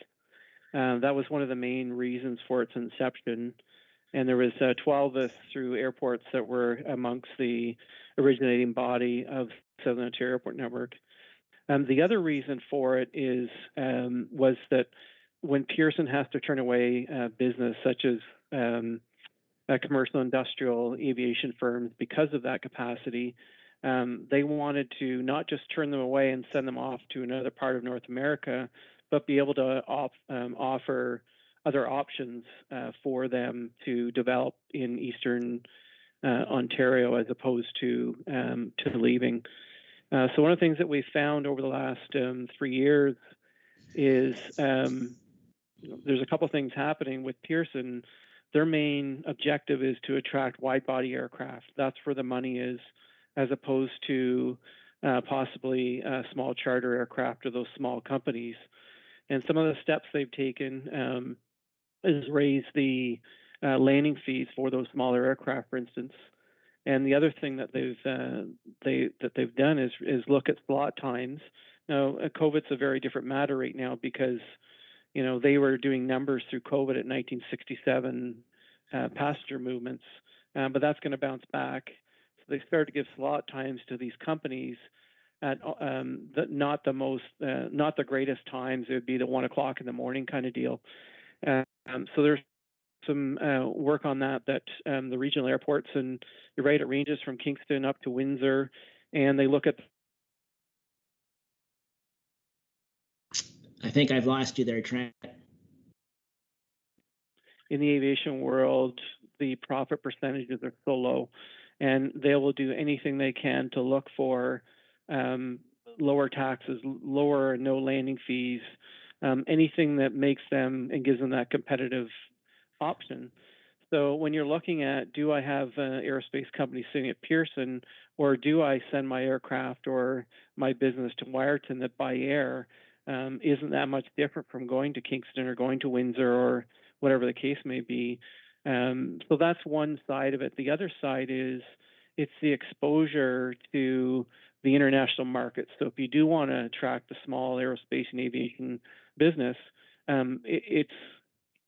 That was one of the main reasons for its inception. And there was 12 of us through airports that were amongst the originating body of Southern Ontario Airport Network. The other reason for it was that when Pearson has to turn away business such as commercial industrial aviation firms because of that capacity, they wanted to not just turn them away and send them off to another part of North America, but be able to offer other options for them to develop in Eastern Ontario as opposed to leaving. So one of the things that we found over the last 3 years is there's a couple of things happening with Pearson. Their main objective is to attract wide-body aircraft. That's where the money is, as opposed to possibly small charter aircraft or those small companies. And some of the steps they've taken is raise the landing fees for those smaller aircraft, for instance. And the other thing that they've done is look at slot times. Now, COVID's a very different matter right now because, you know, they were doing numbers through COVID at 1967 passenger movements, but that's going to bounce back. So they started to give slot times to these companies at not the greatest times. It would be the 1 o'clock in the morning kind of deal. So there's some work on that the regional airports, and you're right, it ranges from Kingston up to Windsor, and they look at. I think I've lost you there, Trent. In the aviation world, the profit percentages are so low, and they will do anything they can to look for lower taxes, lower no landing fees, anything that makes them and gives them that competitive option. So when you're looking at, do I have an aerospace company sitting at Pearson, or do I send my aircraft or my business to Wireton that by air isn't that much different from going to Kingston or going to Windsor or whatever the case may be. So that's one side of it. The other side is it's the exposure to the international market. So if you do want to attract a small aerospace and aviation business,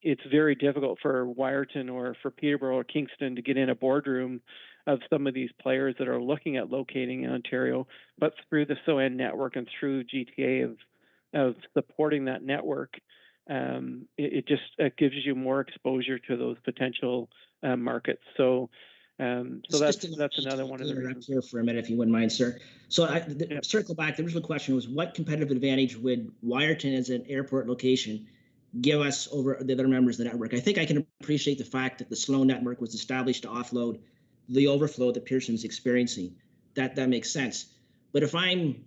it's very difficult for Wireton or for Peterborough or Kingston to get in a boardroom of some of these players that are looking at locating in Ontario, but through the SOAN network and through GTA of supporting that network, it just gives you more exposure to those potential markets. So that's another one of the reasons. Here for a minute, if you wouldn't mind, sir. So circle back. The original question was, what competitive advantage would Wireton as an airport location give us over the other members of the network? I think I can appreciate the fact that the slow network was established to offload the overflow that Pearson's experiencing. That makes sense. But if I'm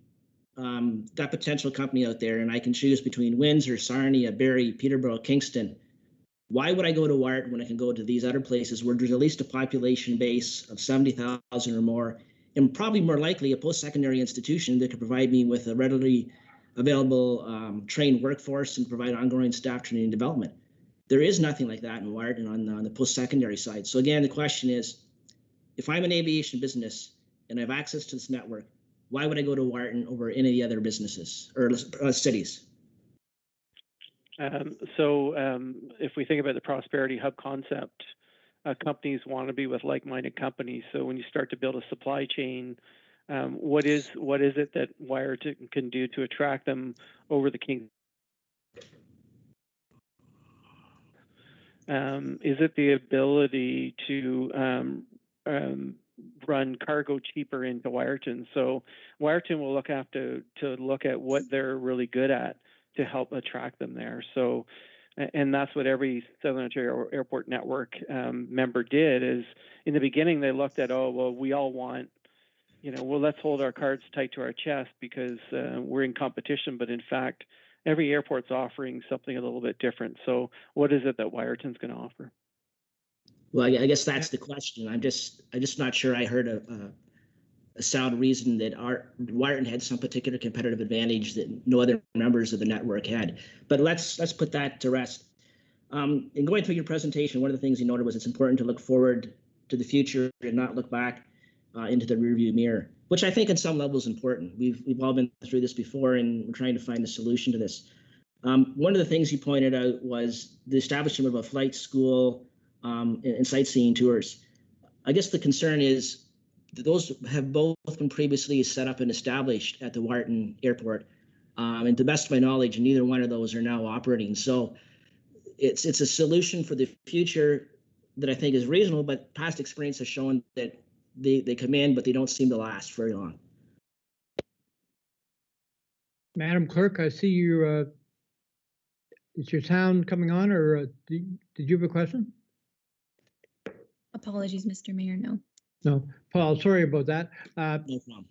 that potential company out there and I can choose between Windsor, Sarnia, Barrie, Peterborough, Kingston, why would I go to Wireton when I can go to these other places where there's at least a population base of 70,000 or more, and probably more likely a post-secondary institution that could provide me with a readily available trained workforce and provide ongoing staff training and development. There is nothing like that in Wireton on the post-secondary side. So again, the question is, if I'm an aviation business and I have access to this network, why would I go to Wireton over any of the other businesses or cities? If we think about the Prosperity Hub concept, companies want to be with like-minded companies. So when you start to build a supply chain, what is it that Wireton can do to attract them over the King? Is it the ability to run cargo cheaper into Wireton? So Wireton will have to look at what they're really good at to help attract them there. So, and that's what every Southern Ontario Airport Network member did. Is in the beginning they looked at, oh well, we all want, well, let's hold our cards tight to our chest because we're in competition. But in fact, every airport's offering something a little bit different. So what is it that Wireton's going to offer? Well, I guess that's the question. I'm just not sure I heard a sound reason that Wireton had some particular competitive advantage that no other members of the network had. But let's put that to rest. In going through your presentation, one of the things you noted was it's important to look forward to the future and not look back into the rearview mirror, which I think on some level is important. We've all been through this before, and we're trying to find a solution to this. One of the things you pointed out was the establishment of a flight school and sightseeing tours. I guess the concern is those have both been previously set up and established at the Wireton Airport. And to the best of my knowledge, neither one of those are now operating. So it's a solution for the future that I think is reasonable, but past experience has shown that they come in, but they don't seem to last very long. Madam Clerk, I see you, is your sound coming on, or did you have a question? Apologies, Mr. Mayor, no. No, Paul, sorry about that. No problem.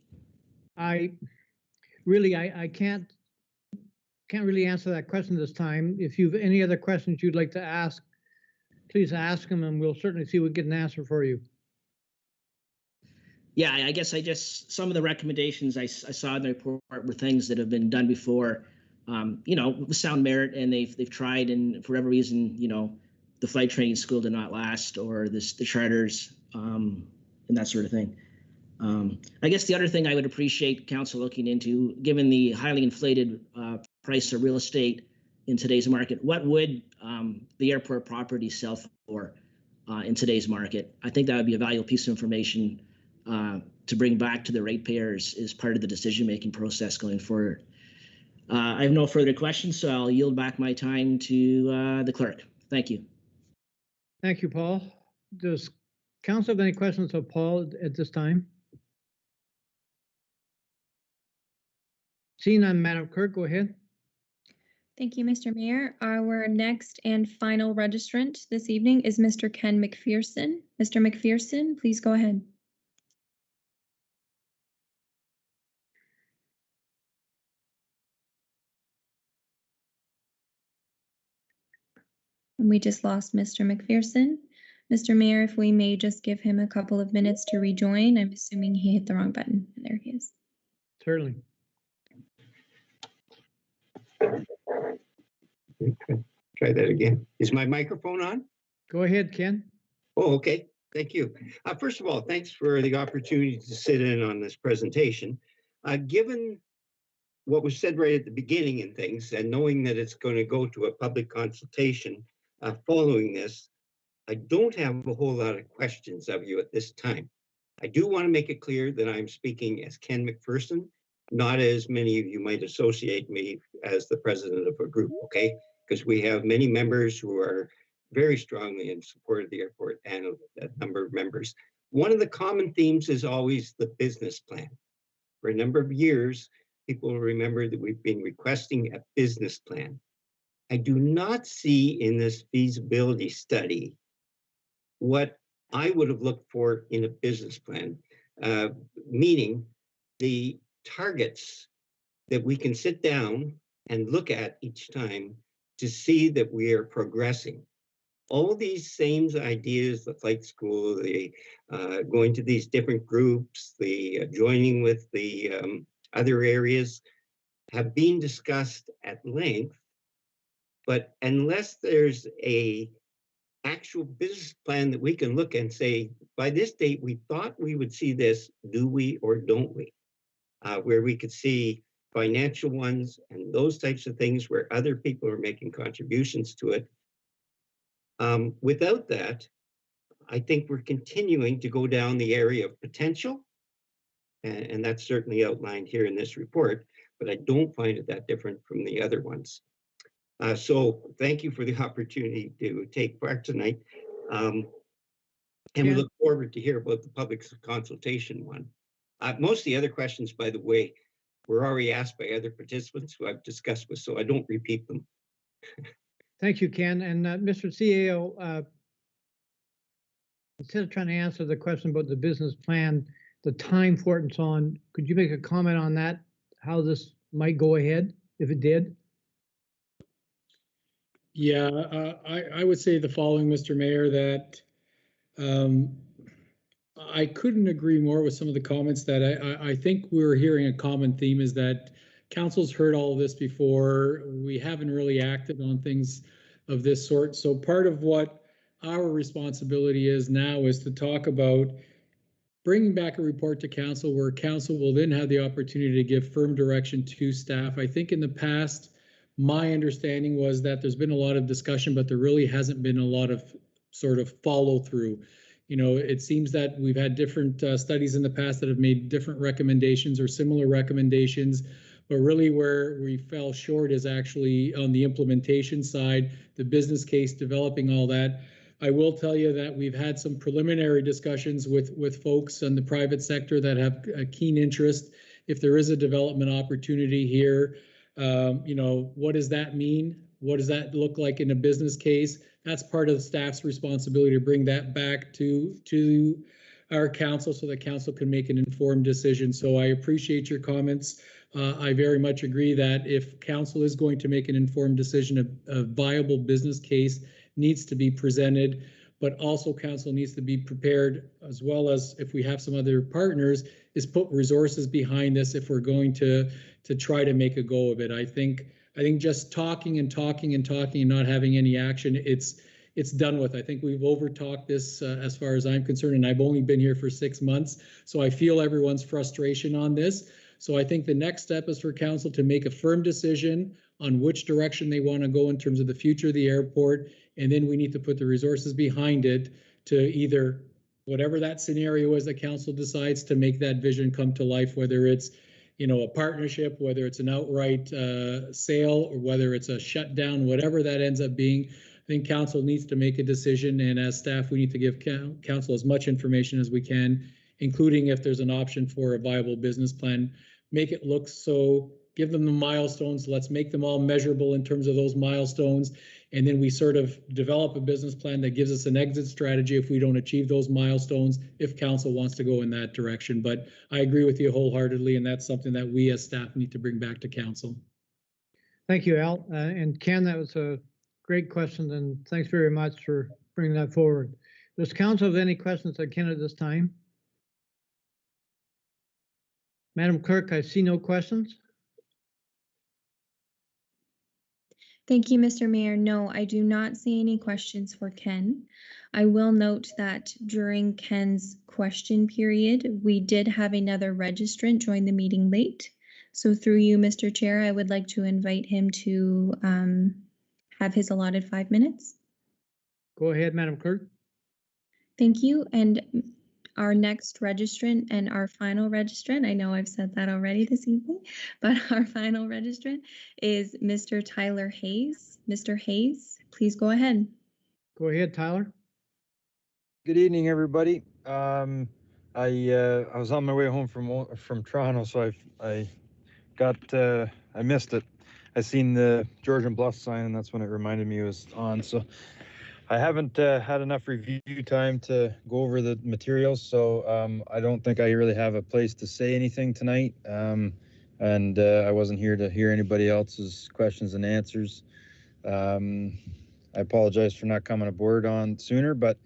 I can't really answer that question this time. If you've any other questions you'd like to ask, please ask them, and we'll certainly see if we can get an answer for you. Yeah, I guess some of the recommendations I saw in the report were things that have been done before, with sound merit, and they've tried, and for whatever reason, the flight training school did not last, or the charters, and that sort of thing. I guess the other thing I would appreciate council looking into, given the highly inflated price of real estate in today's market, what would the airport property sell for in today's market? I think that would be a valuable piece of information to bring back to the ratepayers as part of the decision-making process going forward. I have no further questions, so I'll yield back my time to the clerk. Thank you. Thank you, Paul. Does council have any questions of Paul at this time? Seeing none, Madam Clerk, go ahead. Thank you, Mr. Mayor. Our next and final registrant this evening is Mr. Ken Mcpherson. Mr. Mcpherson, please go ahead. And we just lost Mr. Mcpherson. Mr. Mayor, if we may just give him a couple of minutes to rejoin. I'm assuming he hit the wrong button. There he is. Certainly. Try that again. Is my microphone on? Go ahead, Ken. Oh, okay. Thank you. First of all, thanks for the opportunity to sit in on this presentation. Given what was said right at the beginning and things, and knowing that it's going to go to a public consultation following this, I don't have a whole lot of questions of you at this time. I do want to make it clear that I'm speaking as Ken Mcpherson, not as many of you might associate me as the president of a group, okay? Because we have many members who are very strongly in support of the airport, and a number of members. One of the common themes is always the business plan. For a number of years, people will remember that we've been requesting a business plan. I do not see in this feasibility study what I would have looked for in a business plan, meaning the targets that we can sit down and look at each time to see that we are progressing. All these same ideas, the flight school, the going to these different groups, the joining with the other areas, have been discussed at length. But unless there's a actual business plan that we can look and say, by this date, we thought we would see this, do we or don't we? Where we could see financial ones and those types of things where other people are making contributions to it. Without that, I think we're continuing to go down the area of potential, and that's certainly outlined here in this report, but I don't find it that different from the other ones. So thank you for the opportunity to take part tonight. And we look forward to hear about the public consultation one. Most of the other questions, by the way, were already asked by other participants who I've discussed with, so I don't repeat them. Thank you, Ken. And Mr. CAO, instead of trying to answer the question about the business plan, the time for it and so on, could you make a comment on that, how this might go ahead if it did? Yeah, I would say the following, Mr. Mayor, that I couldn't agree more with some of the comments that I think we're hearing a common theme is that council's heard all of this before. We haven't really acted on things of this sort. So part of what our responsibility is now is to talk about bringing back a report to council where council will then have the opportunity to give firm direction to staff. I think in the past, my understanding was that there's been a lot of discussion, but there really hasn't been a lot of sort of follow through. You know, it seems that we've had different studies in the past that have made different recommendations or similar recommendations, but really where we fell short is actually on the implementation side, the business case, developing all that. I will tell you that we've had some preliminary discussions with folks in the private sector that have a keen interest. If there is a development opportunity here, you know, what does that mean? What does that look like in a business case? That's part of the staff's responsibility to bring that back to our council so that council can make an informed decision. So I appreciate your comments. I very much agree that if council is going to make an informed decision, a viable business case needs to be presented, but also council needs to be prepared, as well as if we have some other partners, is put resources behind this if we're going to try to make a go of it. I think just talking and not having any action, it's done with. I think we've over-talked this as far as I'm concerned, and I've only been here for 6 months, so I feel everyone's frustration on this. So I think the next step is for council to make a firm decision on which direction they want to go in terms of the future of the airport, and then we need to put the resources behind it to either whatever that scenario is that council decides to make that vision come to life, whether it's, you know, a partnership, whether it's an outright sale, or whether it's a shutdown, whatever that ends up being. I think council needs to make a decision, and as staff, we need to give council as much information as we can, including if there's an option for a viable business plan. Make it look so, give them the milestones, let's make them all measurable in terms of those milestones, and then we sort of develop a business plan that gives us an exit strategy if we don't achieve those milestones, if council wants to go in that direction. But I agree with you wholeheartedly, and that's something that we as staff need to bring back to council. Thank you, Al. And Ken, that was a great question, and thanks very much for bringing that forward. Does council have any questions of Ken at this time? Madam Clerk, I see no questions. Thank you, Mr. Mayor. No, I do not see any questions for Ken. I will note that during Ken's question period, we did have another registrant join the meeting late. So through you, Mr. Chair, I would like to invite him to have his allotted 5 minutes. Go ahead, Madam Clerk. Thank you. And our next registrant and our final registrant, I know I've said that already this evening, but our final registrant is Mr. Tyler Hayes. Mr. Hayes, please go ahead. Go ahead, Tyler. Good evening, everybody. I was on my way home from Toronto, so I missed it. I seen the Georgian Bluffs sign, and that's when it reminded me it was on. So I haven't had enough review time to go over the materials, so I don't think I really have a place to say anything tonight. and I wasn't here to hear anybody else's questions and answers. I apologize for not coming aboard on sooner, but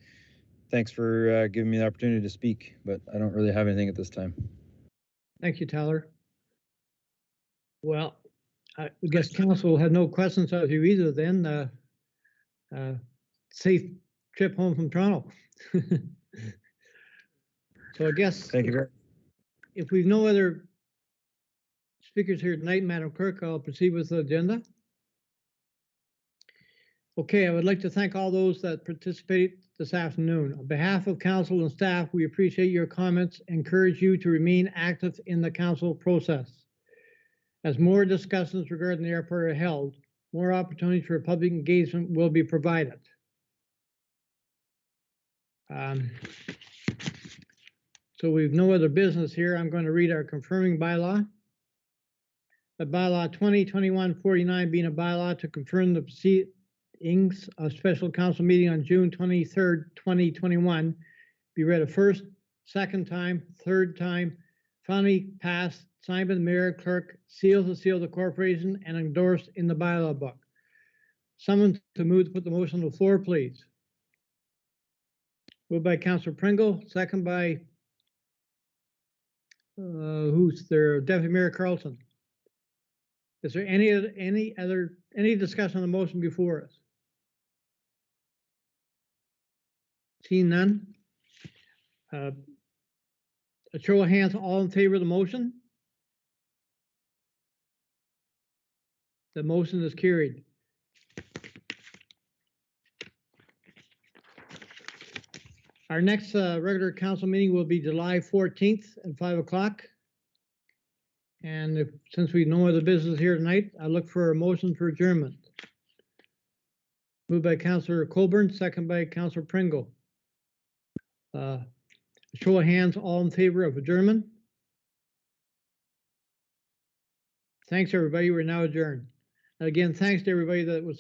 thanks for giving me the opportunity to speak, but I don't really have anything at this time. Thank you, Tyler. Well, I guess council will have no questions of you either then. Safe trip home from Toronto. So I guess Thank you very much. if we've no other speakers here tonight, Madam Clerk, I'll proceed with the agenda. Okay, I would like to thank all those that participated this afternoon. On behalf of council and staff, we appreciate your comments, encourage you to remain active in the council process. As more discussions regarding the airport are held, more opportunities for public engagement will be provided. So we've no other business here. I'm going to read our confirming bylaw. The bylaw 2021-49 being a bylaw to confirm the proceedings of special council meeting on June 23rd, 2021, be read a first, second time, third time, finally passed, signed by the mayor, clerk, sealed to seal the corporation, and endorsed in the bylaw book. Someone to move to put the motion on the floor, please. Moved by Councilor Pringle, second by who's there? Deputy Mayor Carlson. Is there any discussion on the motion before us? Seeing none. A show of hands, all in favor of the motion? The motion is carried. Our next regular council meeting will be July 14th at 5 o'clock. And since we know other business here tonight, I look for a motion for adjournment. Moved by Councilor Colburn, second by Councilor Pringle. Show of hands, all in favor of adjournment? Thanks, everybody. We're now adjourned. And again, thanks to everybody that was